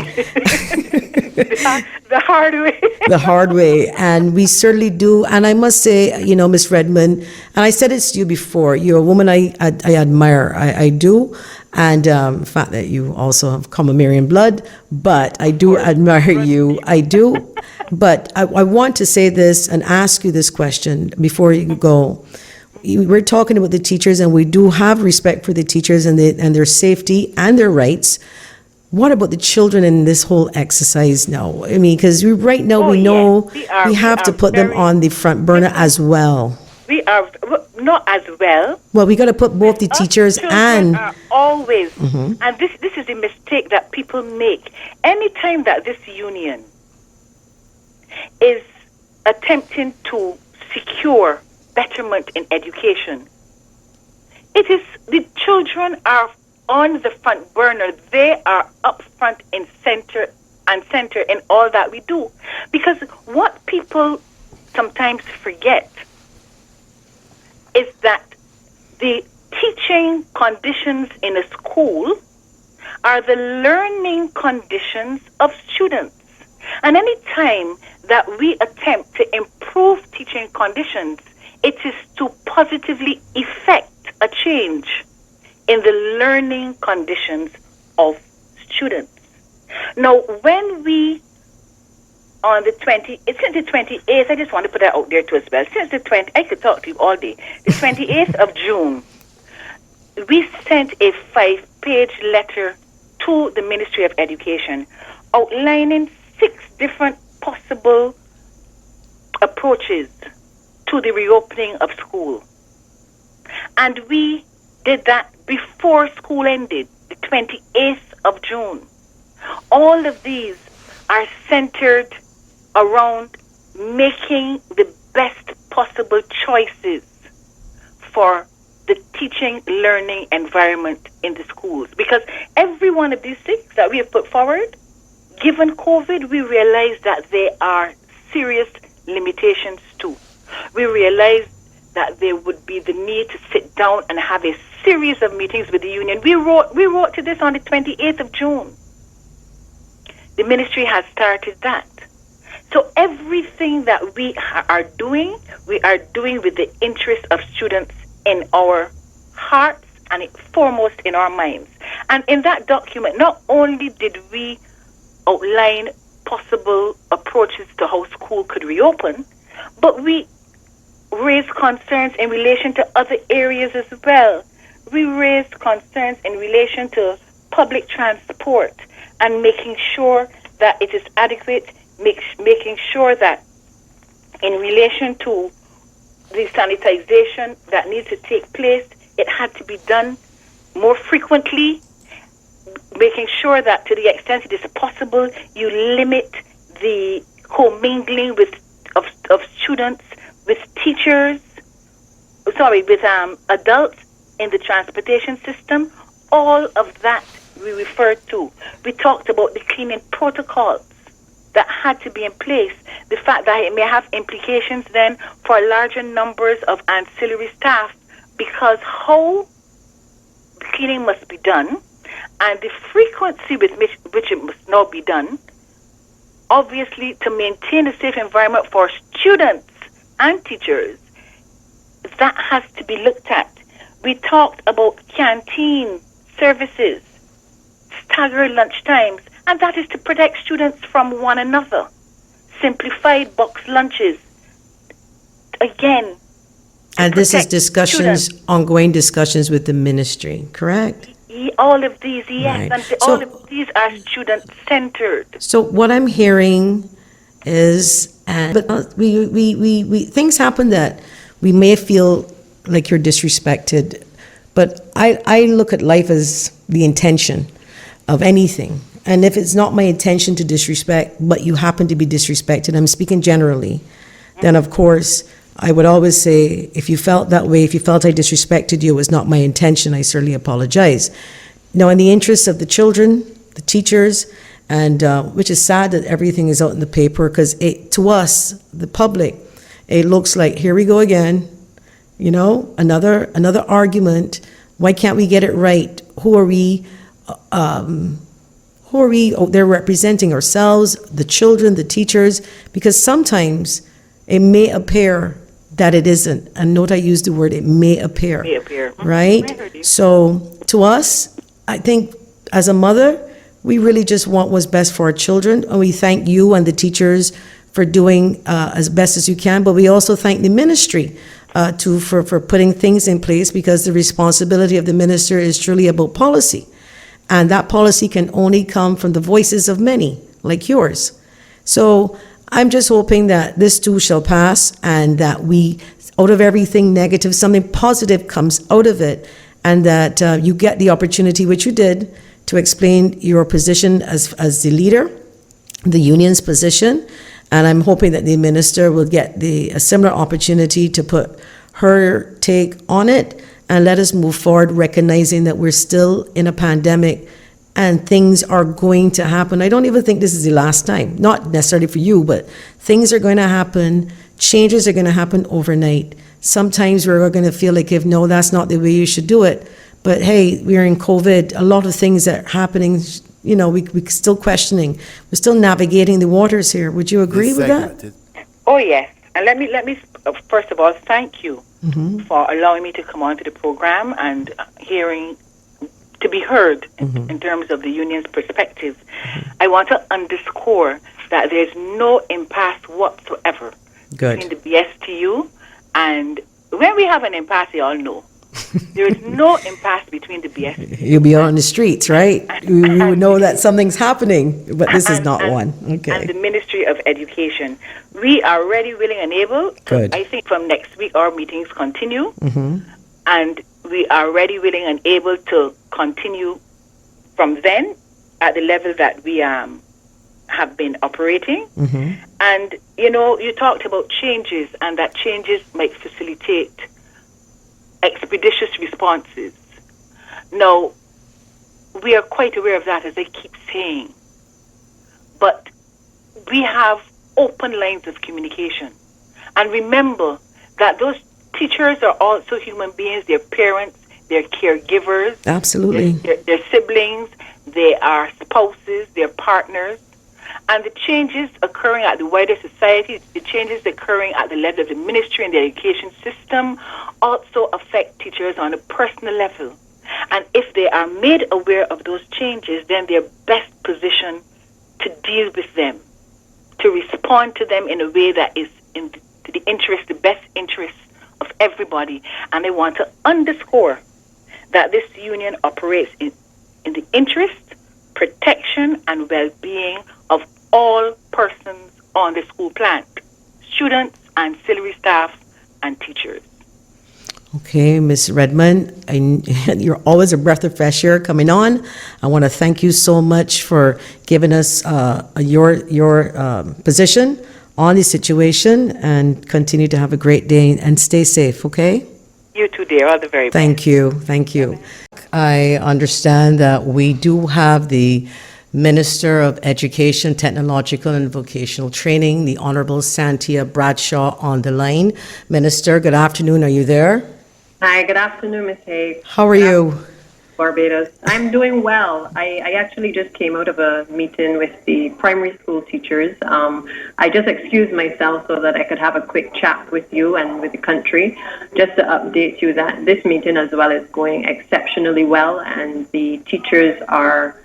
The hard way. The hard way. And we certainly do. And I must say, Ms. Redman, and I said it to you before, you're a woman I admire. I do. And the fact that you also have Comamarian blood, but I do admire you. I do. But I want to say this and ask you this question before you go. We're talking about the teachers, and we do have respect for the teachers and their safety and their rights. What about the children in this whole exercise now? I mean, because right now we know we have to put them on the front burner as well. We are not as well. Well, we got to put both the teachers and are always, and this is a mistake that people make. Anytime that this union is attempting to secure betterment in education, it is the children are on the front burner. They are up front in center in all that we do. Because what people sometimes forget is that the teaching conditions in a school are the learning conditions of students. And any time that we attempt to improve teaching conditions. It is to positively effect a change in the learning conditions of students. Now, when we, on the 28th, I just want to put that out there too as well. Since the 20th, I could talk to you all day. The 28th of June, we sent a 5-page letter to the Ministry of Education outlining 6 different possible approaches to the reopening of school. And we did that before school ended, the 28th of June. All of these are centered around making the best possible choices for the teaching, learning environment in the schools. Because every one of these things that we have put forward, given COVID, we realize that there are serious limitations too. We realize that there would be the need to sit down and have a series of meetings with the union. We wrote to this on the 28th of June. The ministry has started that. So everything that we are doing with the interest of students in our hearts and foremost in our minds. And in that document, not only did we outline possible approaches to how school could reopen, but we raised concerns in relation to other areas as well. We raised concerns in relation to public transport and making sure that it is adequate, making sure that in relation to the sanitization that needs to take place, it had to be done more frequently, making sure that to the extent it is possible, you limit the commingling of students with teachers, with adults in the transportation system. All of that we referred to. We talked about the cleaning protocols that had to be in place. The fact that it may have implications then for larger numbers of ancillary staff, because how the cleaning must be done and the frequency with which it must not be done, obviously to maintain a safe environment for students and teachers, that has to be looked at. We talked about canteen services, staggered lunch times, and that is to protect students from one another. Simplified box lunches. Again. And this is discussions, ongoing discussions with the ministry, correct? All of these, yes. Right. And all of these are student-centered. So what I'm hearing is, but we things happen that we may feel like you're disrespected, but I look at life as the intention of anything. And if it's not my intention to disrespect, but you happen to be disrespected, I'm speaking generally, then of course, I would always say, if you felt that way, if you felt I disrespected you, it was not my intention, I certainly apologize. Now, in the interests of the children, the teachers, and which is sad that everything is out in the paper, because to us, the public, it looks like, here we go again, another argument. Why can't we get it right? Who are we? Oh, they're representing ourselves, the children, the teachers, because sometimes it may appear that it isn't. And note I use the word, it may appear. Right? So to us, I think as a mother, we really just want what's best for our children. And we thank you and the teachers for doing as best as you can. But we also thank the ministry for putting things in place, because the responsibility of the minister is truly about policy. And that policy can only come from the voices of many, like yours. So I'm just hoping that this too shall pass, and that we, out of everything negative, something positive comes out of it, and that you get the opportunity, which you did, to explain your position as the leader, the union's position. And I'm hoping that the minister will get a similar opportunity to put her take on it, and let us move forward, recognizing that we're still in a pandemic and things are going to happen. I don't even think this is the last time, not necessarily for you, but things are going to happen, changes are going to happen overnight. Sometimes we're going to feel like, no, that's not the way you should do it. But hey, we're in COVID, a lot of things that are happening, we're still questioning. We're still navigating the waters here. Would you agree with that? Oh, yes. And let me first of all thank you for allowing me to come onto the program and to be heard in terms of the union's perspective. I want to underscore that there's no impasse whatsoever between the BSTU, and when we have an impasse, you all know. There is no impasse between the BSTU. You'll be on the streets, right? You would know that something's happening, but this is not one. Okay. And the Ministry of Education. We are ready, willing, and able. Good. I think from next week our meetings continue. And we are ready, willing, and able to continue from then at the level that we have been operating. And, you talked about changes, and that changes might facilitate expeditious responses. Now, we are quite aware of that, as I keep saying. But we have open lines of communication. And remember that those teachers are also human beings. They're parents, they're caregivers. Absolutely. They're siblings, they are spouses, they're partners. And the changes occurring at the wider society, the changes occurring at the level of the ministry and the education system also affect teachers on a personal level. And if they are made aware of those changes, then they're best positioned to deal with them, to respond to them in a way that is to the best interest of everybody. And I want to underscore that this union operates in the interest, protection, and well-being of all persons on the school plant, students, ancillary staff, and teachers. Okay, Ms. Redman, you're always a breath of fresh air coming on. I want to thank you so much for giving us your position on the situation, and continue to have a great day and stay safe, okay? You too, dear. All the very best. Thank you. Thank you. I understand that we do have the Minister of Education, Technological and Vocational Training, the Honorable Santia Bradshaw, on the line. Minister, good afternoon. Are you there? Hi, good afternoon, Ms. Haigh. How are you? Barbados. I'm doing well. I actually just came out of a meeting with the primary school teachers. I just excused myself so that I could have a quick chat with you and with the country, just to update you that this meeting as well is going exceptionally well, and the teachers are,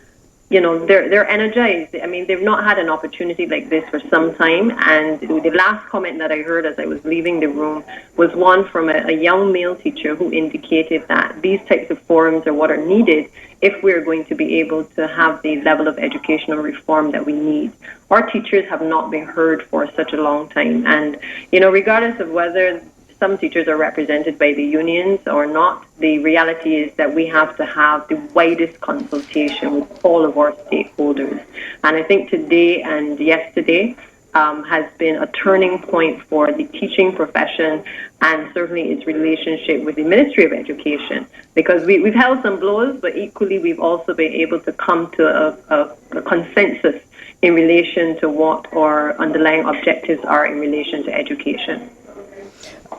they're energized. I mean, they've not had an opportunity like this for some time, and the last comment that I heard as I was leaving the room was one from a young male teacher who indicated that these types of forums are what are needed if we're going to be able to have the level of educational reform that we need. Our teachers have not been heard for such a long time, and, regardless of whether some teachers are represented by the unions or not, the reality is that we have to have the widest consultation with all of our stakeholders. And I think today and yesterday has been a turning point for the teaching profession, and certainly its relationship with the Ministry of Education, because we've held some blows, but equally we've also been able to come to a consensus in relation to what our underlying objectives are in relation to education.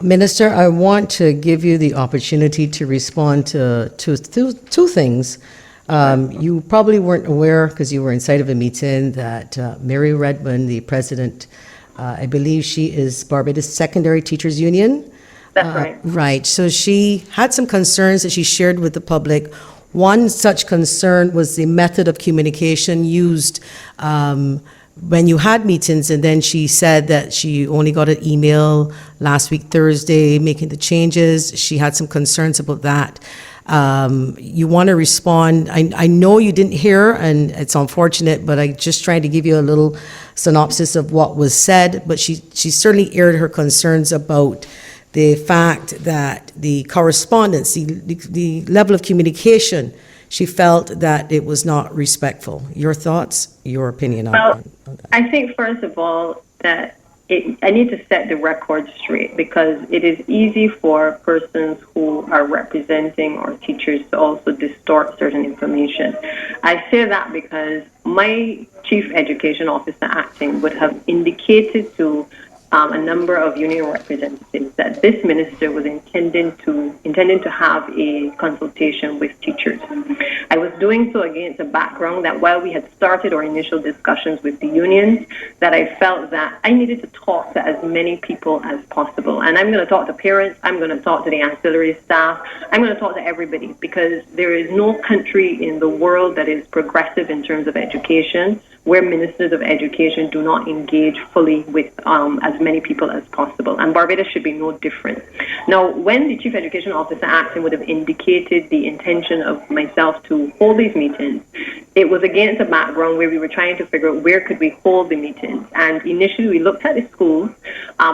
Minister, I want to give you the opportunity to respond to two things. You probably weren't aware, because you were inside of a meeting, that Mary Redman, the president, I believe she is Barbados Secondary Teachers Union. That's right. Right. So she had some concerns that she shared with the public. One such concern was the method of communication used when you had meetings, and then she said that she only got an email last week, Thursday, making the changes. She had some concerns about that. You want to respond. I know you didn't hear, and it's unfortunate, but I just tried to give you a little synopsis of what was said. But she certainly aired her concerns about the fact that the correspondence, the level of communication, she felt that it was not respectful. Your thoughts, your opinion on that? I think, first of all, that I need to set the record straight, because it is easy for persons who are representing our teachers to also distort certain information. I say that because my Chief Education Officer acting would have indicated to a number of union representatives that this minister was intending to have a consultation with teachers. I was doing so against a background that while we had started our initial discussions with the unions, that I felt that I needed to talk to as many people as possible. And I'm going to talk to parents, I'm going to talk to the ancillary staff, I'm going to talk to everybody, because there is no country in the world that is progressive in terms of education where ministers of education do not engage fully with as many people as possible. And Barbados should be no different. Now, when the Chief Education Officer acting would have indicated the intention of myself to hold these meetings, it was against a background where we were trying to figure out where could we hold the meetings. And initially we looked at the schools,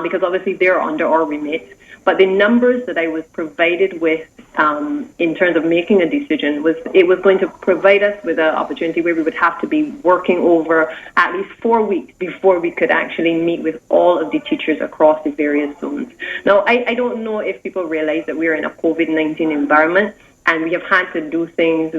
because obviously they're under our remit. But the numbers that I was provided with in terms of making a decision was going to provide us with an opportunity where we would have to be working over at least 4 weeks before we could actually meet with all of the teachers across the various zones. Now, I don't know if people realize that we're in a COVID-19 environment, and we have had to do things,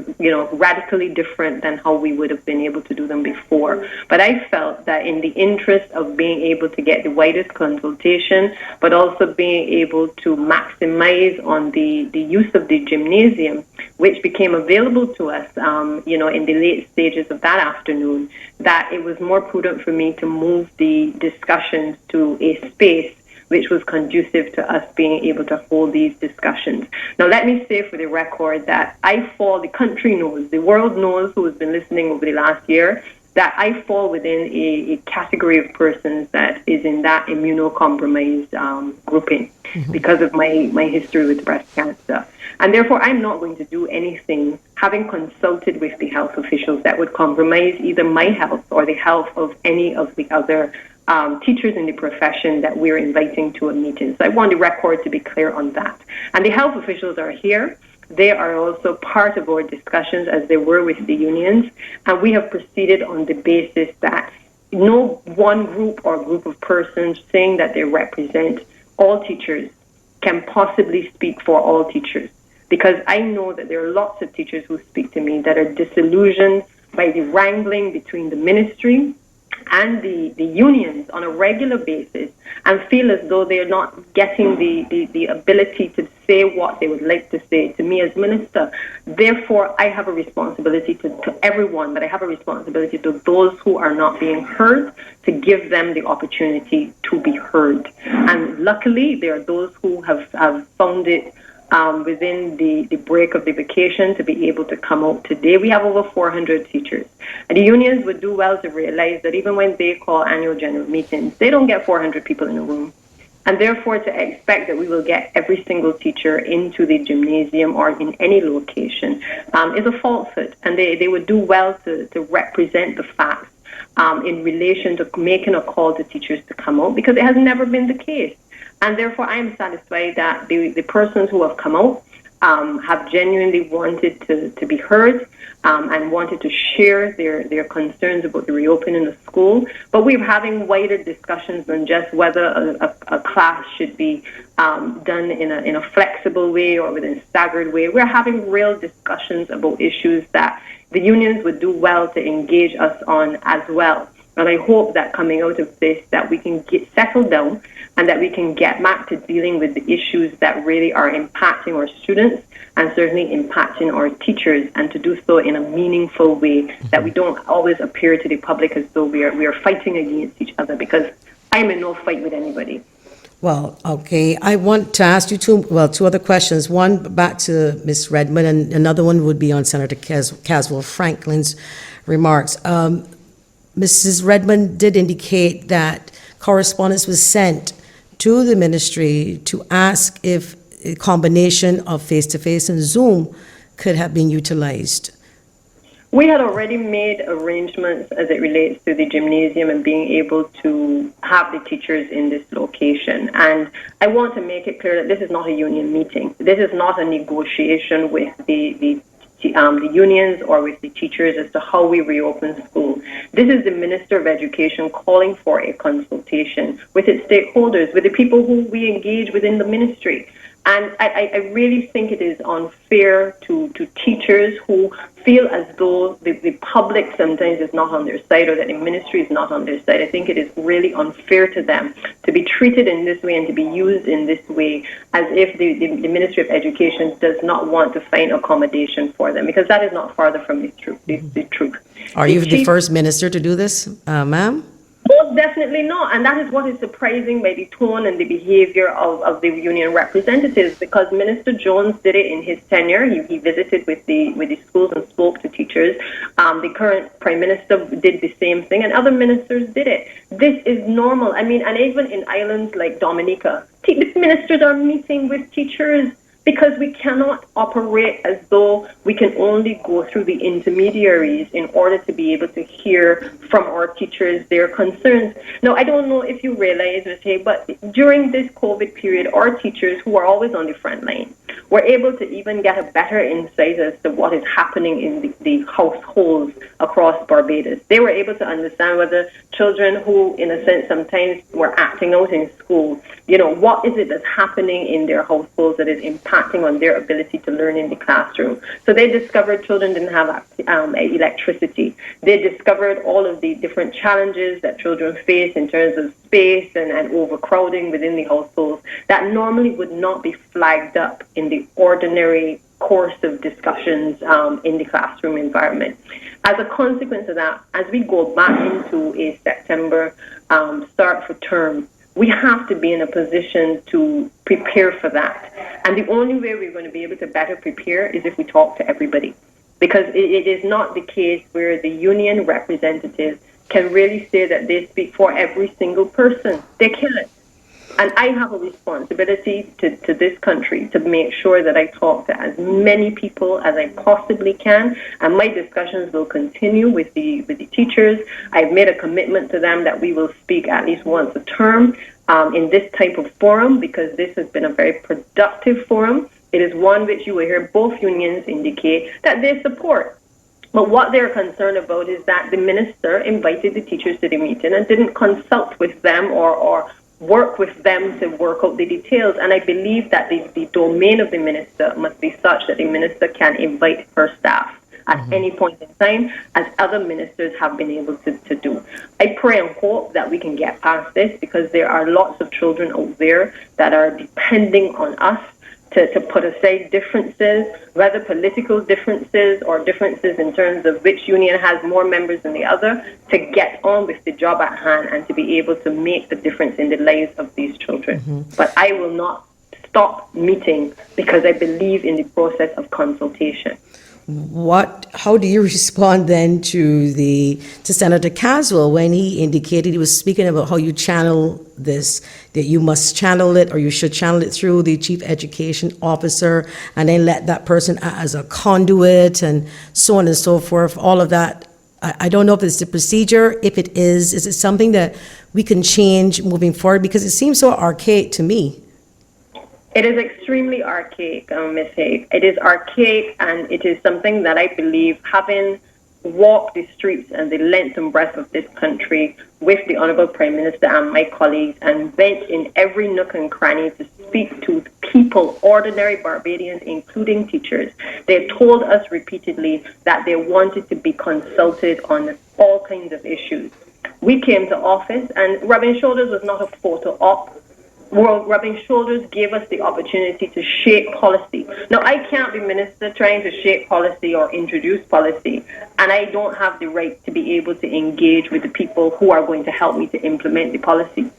radically different than how we would have been able to do them before. But I felt that in the interest of being able to get the widest consultation, but also being able to maximize on the use of the gymnasium, which became available to us, in the late stages of that afternoon, that it was more prudent for me to move the discussions to a space which was conducive to us being able to hold these discussions. Now, let me say for the record that the country knows, the world knows, who has been listening over the last year, that I fall within a category of persons that is in that immunocompromised grouping because of my history with breast cancer. And therefore, I'm not going to do anything, having consulted with the health officials, that would compromise either my health or the health of any of the other teachers in the profession that we're inviting to a meeting. So I want the record to be clear on that. And the health officials are here. They are also part of our discussions, as they were with the unions. And we have proceeded on the basis that no one group or group of persons saying that they represent all teachers can possibly speak for all teachers. Because I know that there are lots of teachers who speak to me that are disillusioned by the wrangling between the ministry and the unions on a regular basis, and feel as though they're not getting the ability to say what they would like to say to me as minister. Therefore, I have a responsibility to everyone, but I have a responsibility to those who are not being heard, to give them the opportunity to be heard. And luckily, there are those who have found it within the break of the vacation to be able to come out today. We have over 400 teachers. And the unions would do well to realize that even when they call annual general meetings, they don't get 400 people in a room. And therefore, to expect that we will get every single teacher into the gymnasium or in any location is a falsehood. And they would do well to represent the facts in relation to making a call to teachers to come out, because it has never been the case. And therefore, I am satisfied that the persons who have come out have genuinely wanted to be heard and wanted to share their concerns about the reopening of school. But we're having wider discussions than just whether a class should be done in a flexible way or within a staggered way. We're having real discussions about issues that the unions would do well to engage us on as well. And I hope that coming out of this, that we can get settled down and that we can get back to dealing with the issues that really are impacting our students and certainly impacting our teachers, and to do so in a meaningful way, that we don't always appear to the public as though we are fighting against each other, because I'm in no fight with anybody. Well, okay. I want to ask you two other questions. One back to Ms. Redman, and another one would be on Senator Caswell Franklin's remarks. Mrs. Redman did indicate that correspondence was sent to the ministry to ask if a combination of face-to-face and Zoom could have been utilized. We had already made arrangements as it relates to the gymnasium and being able to have the teachers in this location. And I want to make it clear that this is not a union meeting. This is not a negotiation with the unions or with the teachers as to how we reopen school. This is the Minister of Education calling for a consultation with its stakeholders, with the people who we engage within the ministry. And I really think it is unfair to teachers who feel as though the public sometimes is not on their side, or that the ministry is not on their side. I think it is really unfair to them to be treated in this way and to be used in this way, as if the Ministry of Education does not want to find accommodation for them, because that is not farther from the truth. The truth. Are you the first minister to do this, ma'am? Most definitely not. And that is what is surprising by the tone and the behavior of the union representatives, because Minister Jones did it in his tenure. He visited with the schools and spoke to teachers. The current Prime Minister did the same thing, and other ministers did it. This is normal. I mean, and even in islands like Dominica, the ministers are meeting with teachers, because we cannot operate as though we can only go through the intermediaries in order to be able to hear from our teachers their concerns. Now, I don't know if you realize, Ms. Haigh, but during this COVID period, our teachers, who are always on the front line, were able to even get a better insight as to what is happening in the households across Barbados. They were able to understand whether children who, in a sense, sometimes were acting out in school, what is it that's happening in their households that is impacting on their ability to learn in the classroom. So they discovered children didn't have electricity. They discovered all of the different challenges that children face in terms of space and overcrowding within the households that normally would not be flagged up in the ordinary course of discussions in the classroom environment. As a consequence of that, as we go back into a September start for term, we have to be in a position to prepare for that. And the only way we're going to be able to better prepare is if we talk to everybody. Because it is not the case where the union representatives can really say that they speak for every single person. They can't. And I have a responsibility to this country to make sure that I talk to as many people as I possibly can. And my discussions will continue with the teachers. I've made a commitment to them that we will speak at least once a term in this type of forum, because this has been a very productive forum. It is one which you will hear both unions indicate that they support. But what they're concerned about is that the minister invited the teachers to the meeting and didn't consult with them or work with them to work out the details. And I believe that the domain of the minister must be such that the minister can invite her staff at any point in time, as other ministers have been able to do. I pray and hope that we can get past this, because there are lots of children out there that are depending on us to put aside differences, whether political differences or differences in terms of which union has more members than the other, to get on with the job at hand and to be able to make the difference in the lives of these children. But I will not stop meeting, because I believe in the process of consultation. How do you respond then to Senator Caswell when he indicated, he was speaking about how you channel this, that you must channel it, or you should channel it through the chief education officer, and then let that person act as a conduit, and so on and so forth, all of that. I don't know if it's the procedure. If it is it something that we can change moving forward? Because it seems so archaic to me. It is extremely archaic, Ms. Haigh. It is archaic, and it is something that I believe, having walked the streets and the length and breadth of this country with the Honorable Prime Minister and my colleagues, and went in every nook and cranny to speak to people, ordinary Barbadians, including teachers. They told us repeatedly that they wanted to be consulted on all kinds of issues. We came to office, and rubbing shoulders was not a photo op. Rubbing shoulders gave us the opportunity to shape policy. Now, I can't be minister trying to shape policy or introduce policy, and I don't have the right to be able to engage with the people who are going to help me to implement the policy.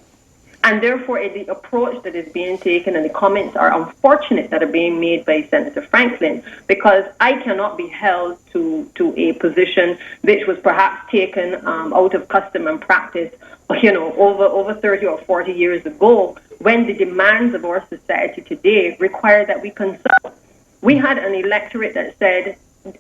And therefore, the approach that is being taken and the comments are unfortunate that are being made by Senator Franklin, because I cannot be held to a position which was perhaps taken out of custom and practice, over 30 or 40 years ago, when the demands of our society today require that we consult. We had an electorate that said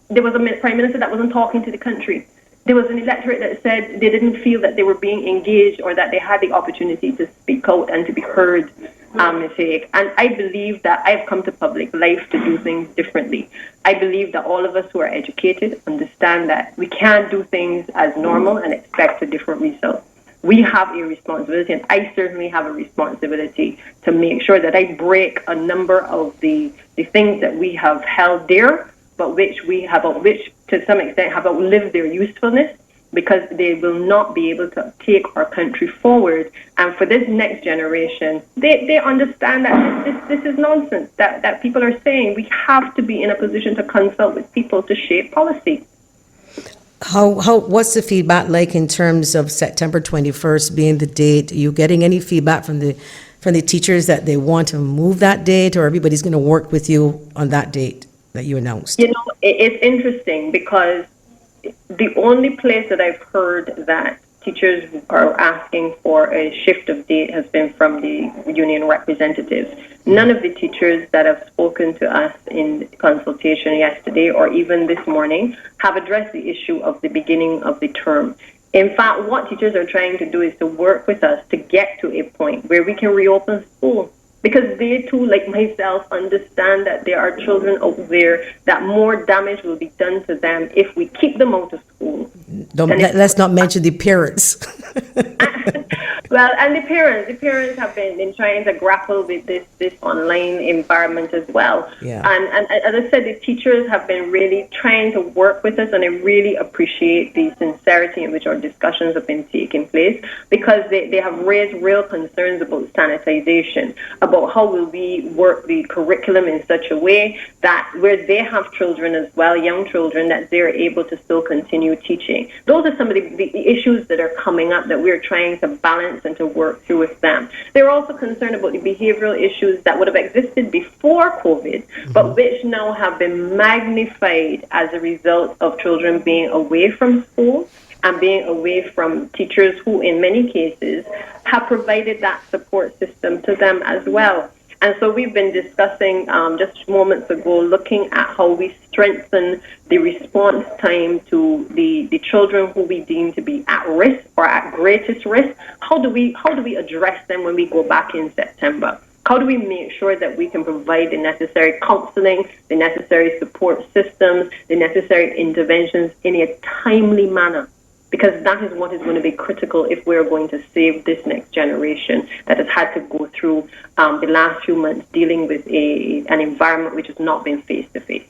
there was a prime minister that wasn't talking to the country. There was an electorate that said they didn't feel that they were being engaged or that they had the opportunity to speak out and to be heard, Ms. Haigh. And I believe that I've come to public life to do things differently. I believe that all of us who are educated understand that we can't do things as normal and expect a different result. we have a responsibility, and I certainly have a responsibility to make sure that I break a number of the things that we have held dear, but which to some extent have outlived their usefulness, because they will not be able to take our country forward. And for this next generation, they understand that this is nonsense, that people are saying. We have to be in a position to consult with people to shape policy. What's the feedback like in terms of September 21st being the date? Are you getting any feedback from the teachers that they want to move that date, or everybody's going to work with you on that date that you announced? You know, it's interesting, because the only place that I've heard that teachers are asking for a shift of date has been from the union representatives. None of the teachers that have spoken to us in consultation yesterday or even this morning have addressed the issue of the beginning of the term. In fact, what teachers are trying to do is to work with us to get to a point where we can reopen school. Because they too, like myself, understand that there are children out there that more damage will be done to them if we keep them out of school. Let's not mention the parents. Well, and the parents have been trying to grapple with this online environment as well. Yeah. And as I said, the teachers have been really trying to work with us, and I really appreciate the sincerity in which our discussions have been taking place, because they have raised real concerns about sanitization, about how will we work the curriculum in such a way that where they have children as well, young children, that they're able to still continue teaching. Those are some of the issues that are coming up that we're trying to balance and to work through with them. They're also concerned about the behavioral issues that would have existed before COVID, but which now have been magnified as a result of children being away from school and being away from teachers who, in many cases, have provided that support system to them as well. And so we've been discussing just moments ago, looking at how we strengthen the response time to the children who we deem to be at risk or at greatest risk. How do we address them when we go back in September? How do we make sure that we can provide the necessary counseling, the necessary support systems, the necessary interventions in a timely manner? Because that is what is going to be critical if we're going to save this next generation that has had to go through the last few months dealing with an environment which has not been face-to-face.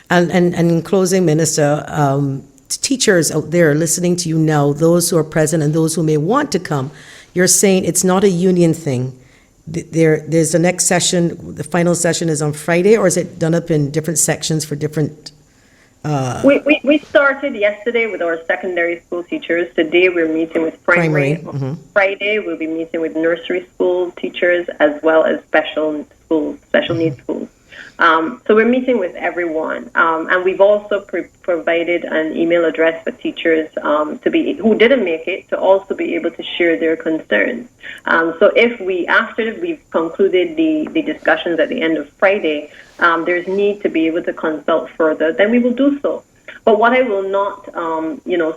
And in closing, Minister, teachers out there listening to you now, those who are present and those who may want to come, you're saying it's not a union thing. There's the next session, the final session is on Friday, or is it done up in different sections for different... We started yesterday with our secondary school teachers. Today we're meeting with primary. Friday we'll be meeting with nursery school teachers as well as special needs schools. So we're meeting with everyone, and we've also provided an email address for teachers who didn't make it to also be able to share their concerns. So if after we've concluded the discussions at the end of Friday, there's need to be able to consult further, then we will do so. But what I will not,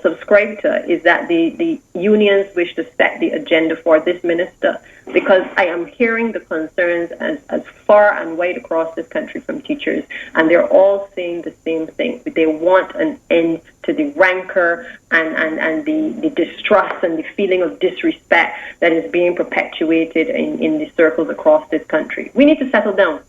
subscribe to is that the unions wish to set the agenda for this minister, because I am hearing the concerns as far and wide across this country from teachers, and they're all saying the same thing. They want an end to the rancor and the distrust and the feeling of disrespect that is being perpetuated in the circles across this country. We need to settle down.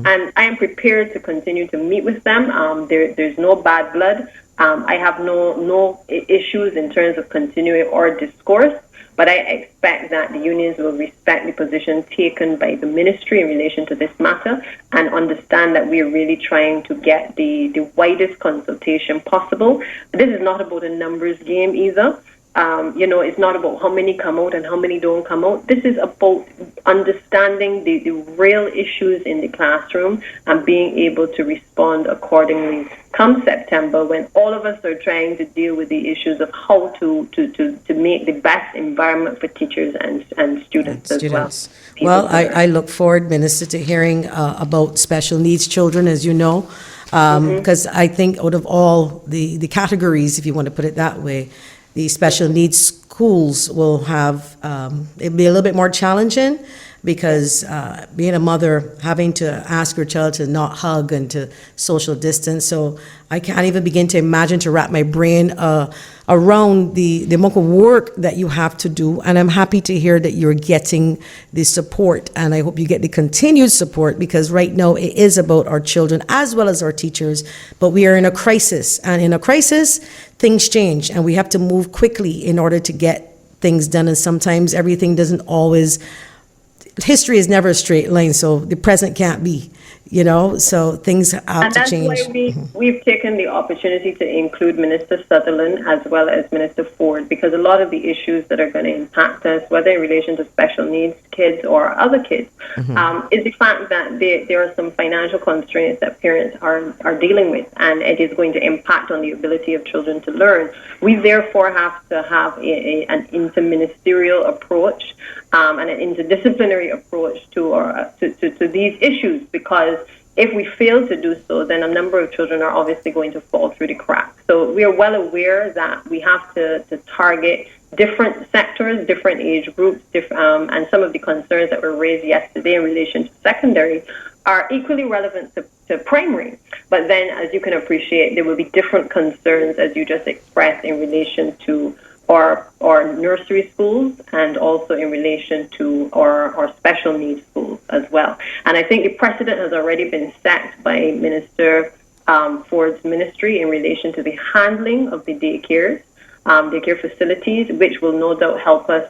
And I am prepared to continue to meet with them. There's no bad blood. I have no issues in terms of continuing our discourse, but I expect that the unions will respect the position taken by the ministry in relation to this matter and understand that we are really trying to get the widest consultation possible. This is not about a numbers game either. It's not about how many come out and how many don't come out. This is about understanding the real issues in the classroom and being able to respond accordingly come September, when all of us are trying to deal with the issues of how to make the best environment for teachers and students as well. Well, I look forward, Minister, to hearing about special needs children, as you know, because I think out of all the categories, if you want to put it that way, the special needs schools will have, it'll be a little bit more challenging, because being a mother, having to ask your child to not hug and to social distance. So I can't even begin to imagine, to wrap my brain around the amount of work that you have to do. And I'm happy to hear that you're getting the support, and I hope you get the continued support, because right now it is about our children as well as our teachers. But we are in a crisis, and in a crisis, things change, and we have to move quickly in order to get things done. And sometimes everything doesn't always, history is never a straight line, so the present can't be, so things have And to that's change. why we've taken the opportunity to include Minister Sutherland as well as Minister Ford, because a lot of the issues that are going to impact us, whether in relation to special needs kids or other kids, is the fact that there are some financial constraints that parents are dealing with, and it is going to impact on the ability of children to learn. We therefore have to have an interministerial approach and an interdisciplinary approach to these issues, because if we fail to do so, then a number of children are obviously going to fall through the cracks. So we are well aware that we have to target different sectors, different age groups, and some of the concerns that were raised yesterday in relation to secondary are equally relevant to primary. But then, as you can appreciate, there will be different concerns, as you just expressed, in relation to our nursery schools, and also in relation to our special needs schools as well. And I think the precedent has already been set by Minister Ford's ministry in relation to the handling of the daycare facilities, which will no doubt help us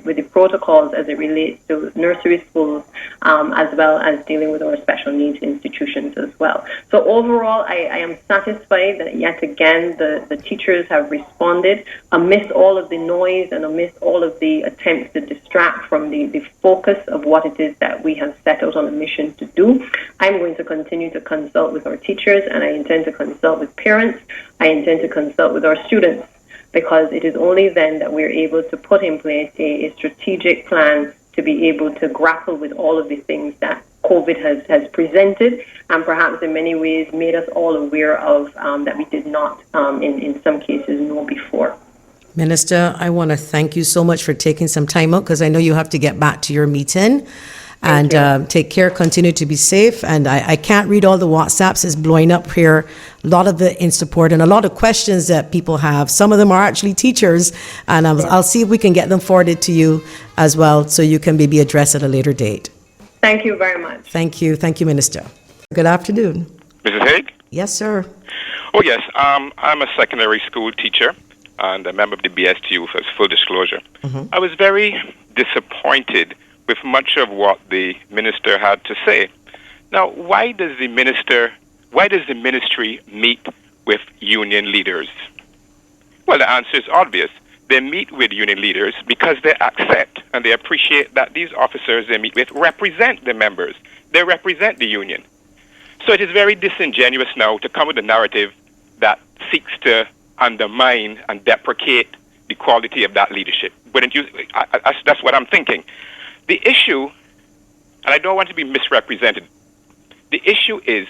with the protocols as it relates to nursery schools, as well as dealing with our special needs institutions as well. So overall, I am satisfied that yet again the teachers have responded amidst all of the noise and amidst all of the attempts to distract from the focus of what it is that we have set out on a mission to do. I'm going to continue to consult with our teachers, and I intend to consult with parents. I intend to consult with our students, because it is only then that we're able to put in place a strategic plan to be able to grapple with all of the things that COVID has presented, and perhaps in many ways made us all aware of that we did not, in some cases, know before. Minister, I want to thank you so much for taking some time out, because I know you have to get back to your meeting. And take care, continue to be safe. And I can't read all the WhatsApps, it's blowing up here. A lot of it in support and a lot of questions that people have. Some of them are actually teachers, and I'll see if we can get them forwarded to you as well, so you can maybe address at a later date. Thank you very much. Thank you, Minister. Good afternoon. Mrs. Haigh? Yes, sir. Oh, yes. I'm a secondary school teacher and a member of the BSTU, for full disclosure. I was very disappointed with much of what the minister had to say. Now, why does the ministry meet with union leaders? Well, the answer is obvious. They meet with union leaders because they accept and they appreciate that these officers they meet with represent the members. They represent the union. So it is very disingenuous now to come with a narrative that seeks to undermine and deprecate the quality of that leadership. That's what I'm thinking. The issue, and I don't want to be misrepresented, the issue is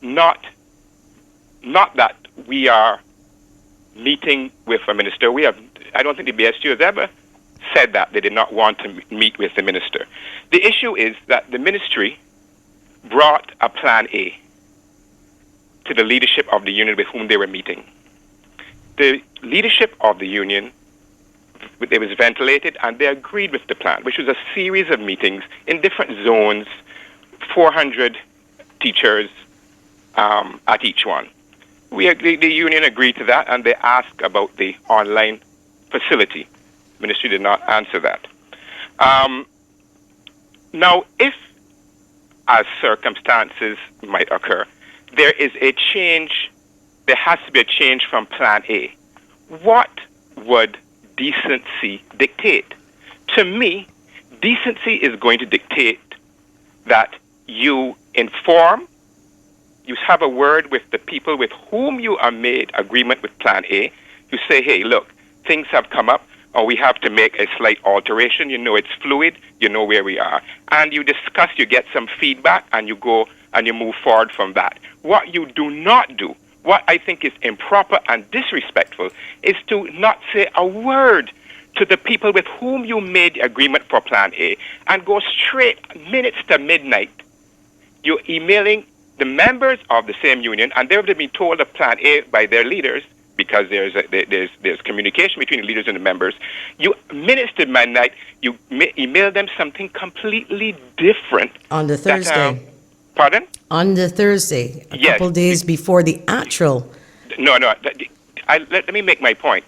not that we are meeting with a minister. I don't think the BSTU has ever said that they did not want to meet with the minister. The issue is that the ministry brought a plan A to the leadership of the union with whom they were meeting. The leadership of the union, it was ventilated, and they agreed with the plan, which was a series of meetings in different zones, 400 teachers at each one. The union agreed to that, and they asked about the online facility. The ministry did not answer that. Now, if, as circumstances might occur, there is a change, there has to be a change from plan A, what would decency dictate? To me, decency is going to dictate that you inform, you have a word with the people with whom you are made agreement with plan A. You say, hey, look, things have come up, or we have to make a slight alteration. You know it's fluid, you know where we are. And you discuss, you get some feedback, and you go and you move forward from that. What you do not do, what I think is improper and disrespectful, is to not say a word to the people with whom you made the agreement for Plan A and go straight minutes to midnight. You're emailing the members of the same union, and they've been told of Plan A by their leaders because there's communication between the leaders and the members. You minutes to midnight, you email them something completely different. On the Thursday. Pardon? On the Thursday, a Yes. couple days before the actual. No. Let me make my point.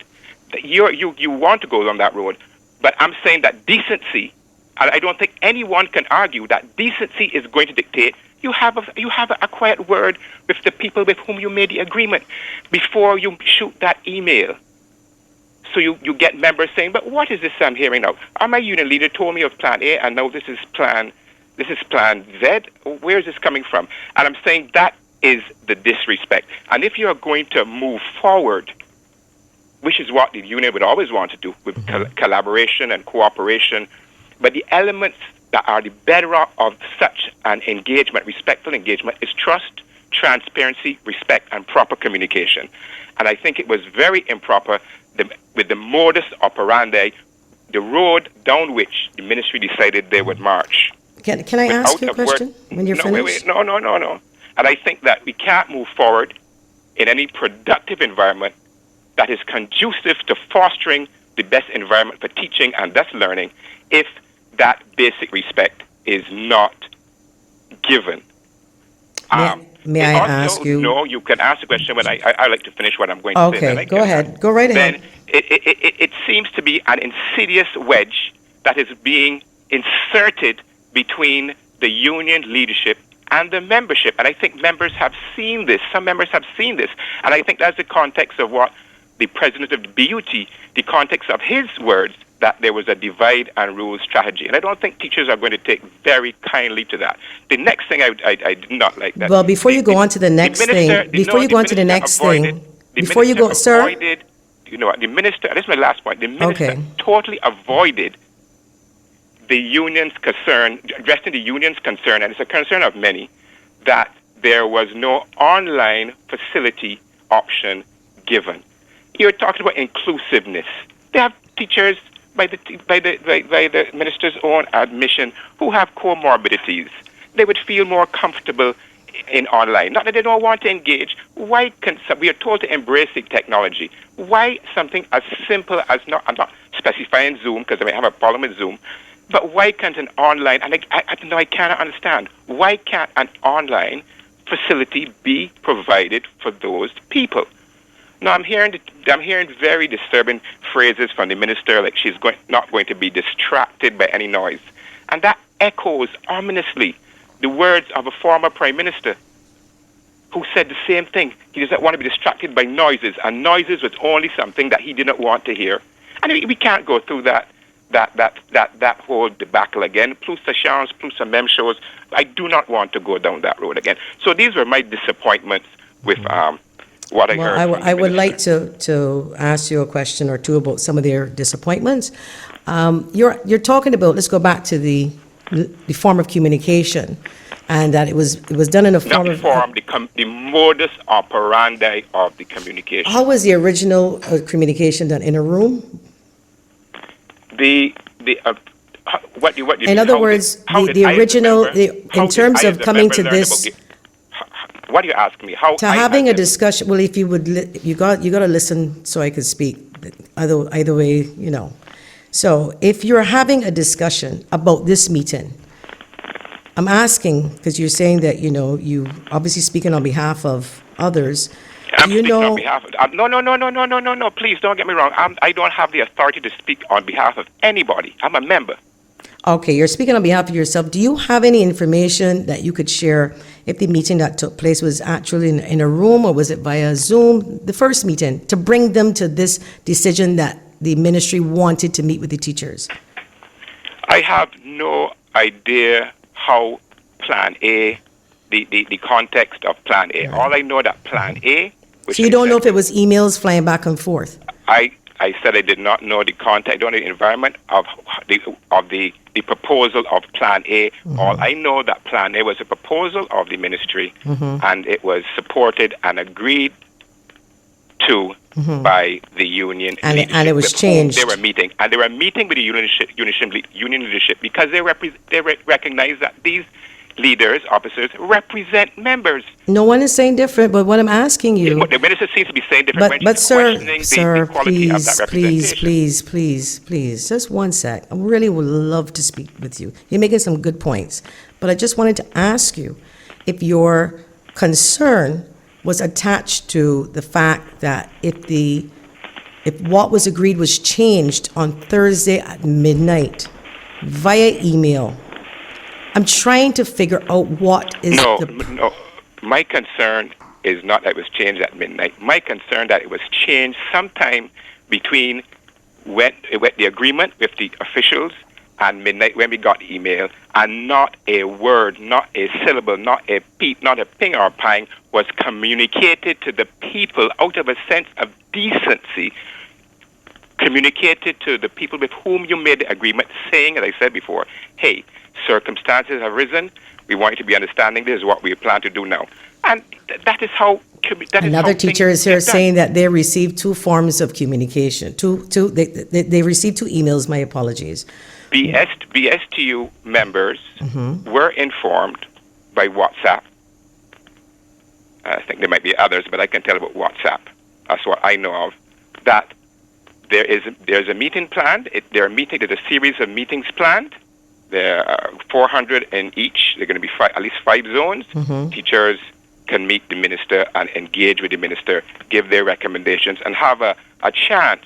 You want to go down that road, but I'm saying that decency, and I don't think anyone can argue that decency is going to dictate you have a quiet word with the people with whom you made the agreement before you shoot that email. So you get members saying, but what is this I'm hearing now? My union leader told me of Plan A, and now this is Plan Z. Where is this coming from? And I'm saying that is the disrespect. And if you are going to move forward, which is what the union would always want to do with collaboration and cooperation, but the elements that are the bedrock of such an engagement, respectful engagement, is trust, transparency, respect, and proper communication. And I think it was very improper with the modus operandi, the road down which the ministry decided they would march. Can I ask you a question when you're finished? No. And I think that we can't move forward in any productive environment that is conducive to fostering the best environment for teaching and thus learning if that basic respect is not given. May I ask you? No, you can ask the question when I like to finish what I'm going to say. Okay, go ahead. Go right ahead. Then it seems to be an insidious wedge that is being inserted between the union leadership and the membership. And I think members have seen this. Some members have seen this. And I think that's the context of what the president of the BUT, the context of his words, that there was a divide and rule strategy. And I don't think teachers are going to take very kindly to that. The next thing I did not like that. Well, before you go on to the next thing, sir. You know what, the minister, this is my last point, the minister totally avoided the union's concern, addressing the union's concern, and it's a concern of many, that there was no online facility option given. You're talking about inclusiveness. They have teachers, by the minister's own admission, who have comorbidities. They would feel more comfortable in online. Not that they don't want to engage. Why can we are told to embrace the technology? Why something as simple as I'm not specifying Zoom because I may have a problem with Zoom, but why can't an online? And I cannot understand why can't an online facility be provided for those people? Now I'm hearing very disturbing phrases from the minister, like she's not going to be distracted by any noise, and that echoes ominously the words of a former prime minister who said the same thing. He doesn't want to be distracted by noises, and noises was only something that he didn't want to hear. And we can't go through that whole debacle again. Plus the chance, plus the mem shows. I do not want to go down that road again. So these were my disappointments with what I heard. I would like to ask you a question or two about some of their disappointments. You're talking about, let's go back to the form of communication, and that it was done in a form of... the modus operandi of the communication. How was the original communication done? In a room? In other words, the original, in terms of coming to this... What are you asking me? How to having a discussion. Well, if you would, you got to listen so I could speak. Either way, you know. So if you're having a discussion about this meeting, I'm asking because you're saying that you obviously speaking on behalf of others. I'm speaking on behalf of. No. Please don't get me wrong. I don't have the authority to speak on behalf of anybody. I'm a member. Okay, you're speaking on behalf of yourself. Do you have any information that you could share if the meeting that took place was actually in a room or was it via Zoom, the first meeting, to bring them to this decision that the ministry wanted to meet with the teachers? I have no idea how Plan A, the context of Plan A. Right. All I know that Plan A... So you don't know if it was emails flying back and forth? I said I did not know the context, I don't know the environment of the proposal of Plan A. Mm-hmm. All I know that Plan A was a proposal of the ministry, and it was supported and agreed to by the union And leadership it was with whom changed. They were meeting, and they were meeting with the union leadership because they recognize that these leaders, officers, represent members. No one is saying different, but what I'm asking you, The minister seems to be saying different when but she's sir, questioning sir, the quality of that please, representation. please, just one sec. I really would love to speak with you. You're making some good points, but I just wanted to ask you if your concern was attached to the fact that if what was agreed was changed on Thursday at midnight via email. I'm trying to figure out what is No. My concern is not that it was changed at midnight. My concern that it was changed sometime between when the agreement with the officials and midnight when we got email, and not a word, not a syllable, not a peep, not a ping or pang was communicated to the people out of a sense of decency, communicated to the people with whom you made the agreement, saying, as I said before, hey, circumstances have risen. We want you to be understanding. This is what we plan to do now. And that is how... Another teacher is here saying that they received two forms of communication. They received two emails, my apologies. BSTU members were informed by WhatsApp. I think there might be others, but I can tell about WhatsApp. That's what I know of. That there's a meeting planned. There's a series of meetings planned. There are 400 in each. There are going to be at least 5 zones. Teachers can meet the minister and engage with the minister, give their recommendations, and have a chance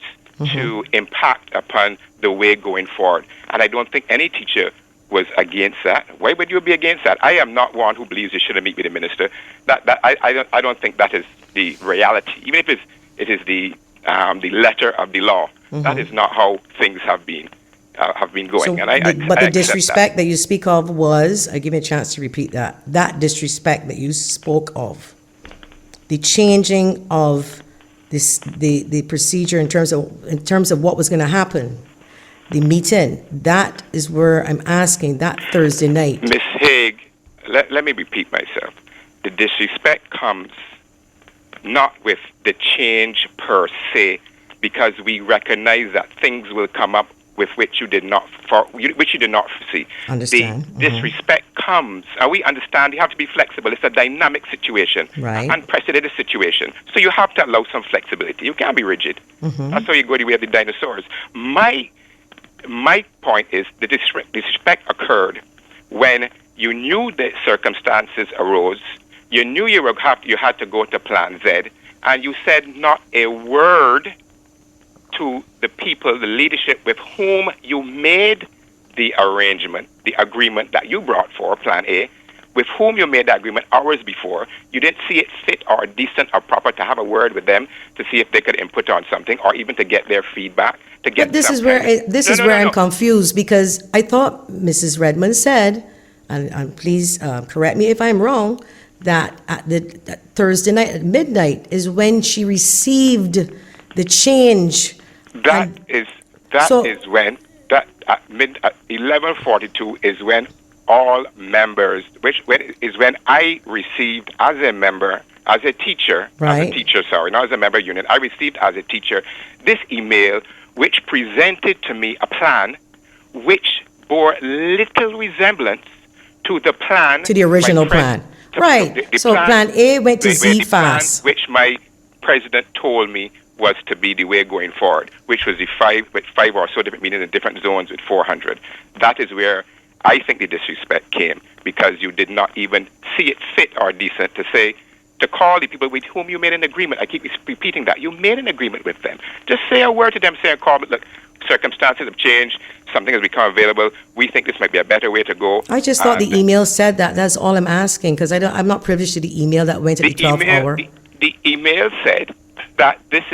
to impact upon the way going forward. And I don't think any teacher was against that. Why would you be against that? I am not one who believes you shouldn't meet with the minister. I don't think that is the reality. Even if it is the letter of the law, that is not how things have been going. But the disrespect that you speak of was, give me a chance to repeat that. That disrespect that you spoke of, the changing of the procedure in terms of what was going to happen, the meeting. That is where I'm asking that Thursday night. Ms. Haigh, let me repeat myself. The disrespect comes not with the change per se, because we recognize that things will come up with which you did not foresee. Understand. The disrespect comes, and we understand you have to be flexible. It's a dynamic situation, right. Unprecedented situation. So you have to allow some flexibility. You can't be rigid. That's how you go the way of the dinosaurs. My point is the disrespect occurred when you knew the circumstances arose. You knew you had to go to Plan Z, and you said not a word to the people, the leadership with whom you made the arrangement, the agreement that you brought for Plan A, with whom you made that agreement hours before. You didn't see it fit or decent or proper to have a word with them to see if they could input on something or even to get their feedback. But this is where I'm confused, because I thought Mrs. Redman said, and please correct me if I'm wrong, that that Thursday night at midnight is when she received the change. That is when at 11:42 is when all members, is when I received as a member, as a teacher, not as a member union, I received as a teacher this email which presented to me a plan which bore little resemblance to the plan. To the original plan. Right. So plan A went to Z-FAST. Which my president told me was to be the way going forward, which was the five or so different meetings in different zones with 400. That is where I think the disrespect came, because you did not even see it fit or decent to call the people with whom you made an agreement. I keep repeating that. You made an agreement with them. Just say a word to them, say a call, but look, circumstances have changed, something has become available, we think this might be a better way to go. I just thought the email said that. That's all I'm asking, because I'm not privileged to the email that went to the 12 hour. The email said that there's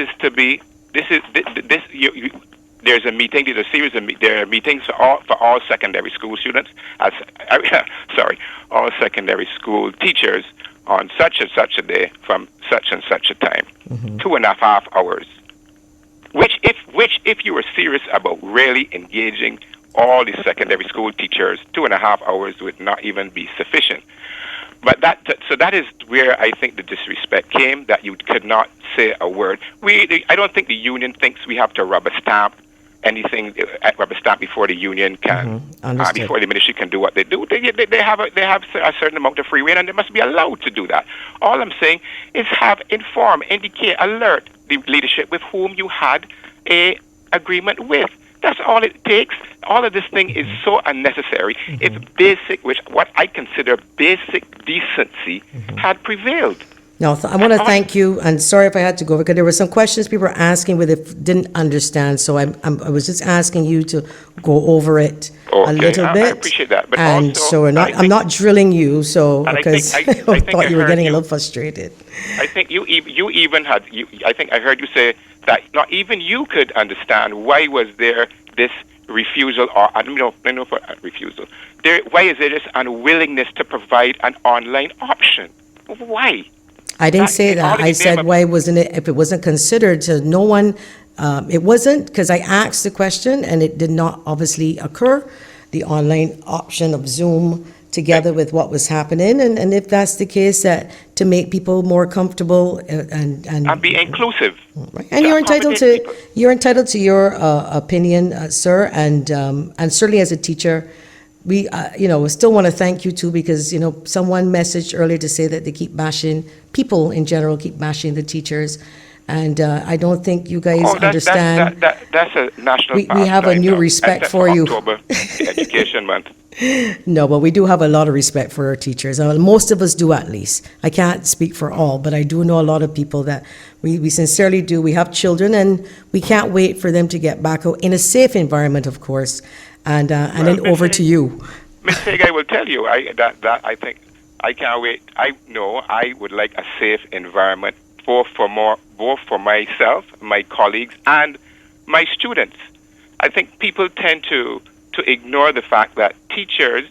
a meeting, there's a series of there are meetings for all secondary school students, all secondary school teachers on such and such a day from such and such a time, 2.5 hours. Which if you were serious about really engaging all the secondary school teachers, 2.5 hours would not even be sufficient. But so that is where I think the disrespect came, that you could not say a word. I don't think the union thinks we have to rubber stamp anything, rubber stamp before the union can, before the ministry can do what they do. They have a certain amount of free rein, and they must be allowed to do that. All I'm saying is inform, indicate, alert the leadership with whom you had a agreement with. That's all it takes. All of this thing is so unnecessary. It's basic, what I consider basic decency had prevailed. No, I want to thank you, and sorry if I had to go, because there were some questions people were asking where they didn't understand, so I was just asking you to go over it a little bit. I appreciate that. But and also, so I'm not drilling you, so because I thought you were getting a little frustrated. I think you even had, I think I heard you say that not even you could understand why was there this refusal, or refusal. Why is there this unwillingness to provide an online option? Why? I didn't say that. I said, why wasn't it, if it wasn't considered, so no one, it wasn't, because I asked the question and it did not obviously occur, the online option of Zoom together with what was happening. And if that's the case, that to make people more comfortable and be inclusive. Right. And you're entitled to your opinion, sir, and certainly as a teacher, we, still want to thank you too, because, someone messaged earlier to say that they keep bashing, people in general keep bashing the teachers. And I don't think you guys understand. That's a national we have a new respect for you. October, Education Month. No, but we do have a lot of respect for our teachers. Most of us do, at least. I can't speak for all, but I do know a lot of people that we sincerely do. We have children, and we can't wait for them to get back out in a safe environment, of course. And then over to you. Ms. Haigh, I will tell you that I think I can't wait. I know I would like a safe environment both for myself, my colleagues, and my students. I think people tend to ignore the fact that teachers,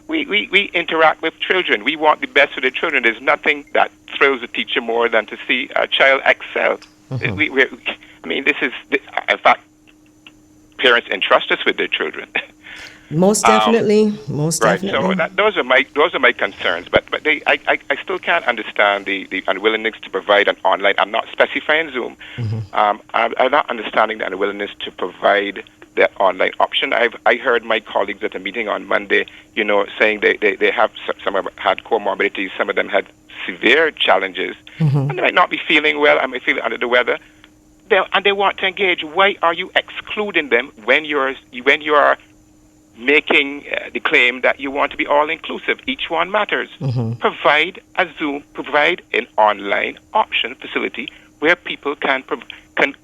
we interact with children. We want the best for the children. There's nothing that thrills a teacher more than to see a child excel. This is, in fact, parents entrust us with their children. Most definitely, right. So those are my concerns. But I still can't understand the unwillingness to provide an online. I'm not specifying Zoom. I'm not understanding the unwillingness to provide that online option. I heard my colleagues at a meeting on Monday, saying they have some have had comorbidities. Some of them had severe challenges, and they might not be feeling well. I might feel under the weather. And they want to engage. Why are you excluding them when you are making the claim that you want to be all-inclusive? Each one matters. Provide a Zoom, provide an online option facility where people can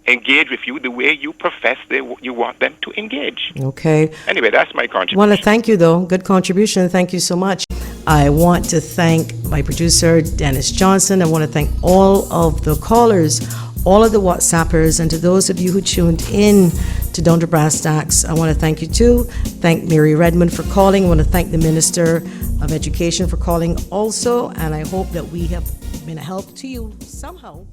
engage with you the way you profess you want them to engage. Okay. Anyway, that's my contribution. I want to thank you, though. Good contribution. Thank you so much. I want to thank my producer, Dennis Johnson. I want to thank all of the callers, all of the WhatsAppers, and to those of you who tuned in to Down to Brasstacks, I want to thank you too. Thank Mary Redman for calling. I want to thank the Minister of Education for calling also, and I hope that we have been a help to you somehow.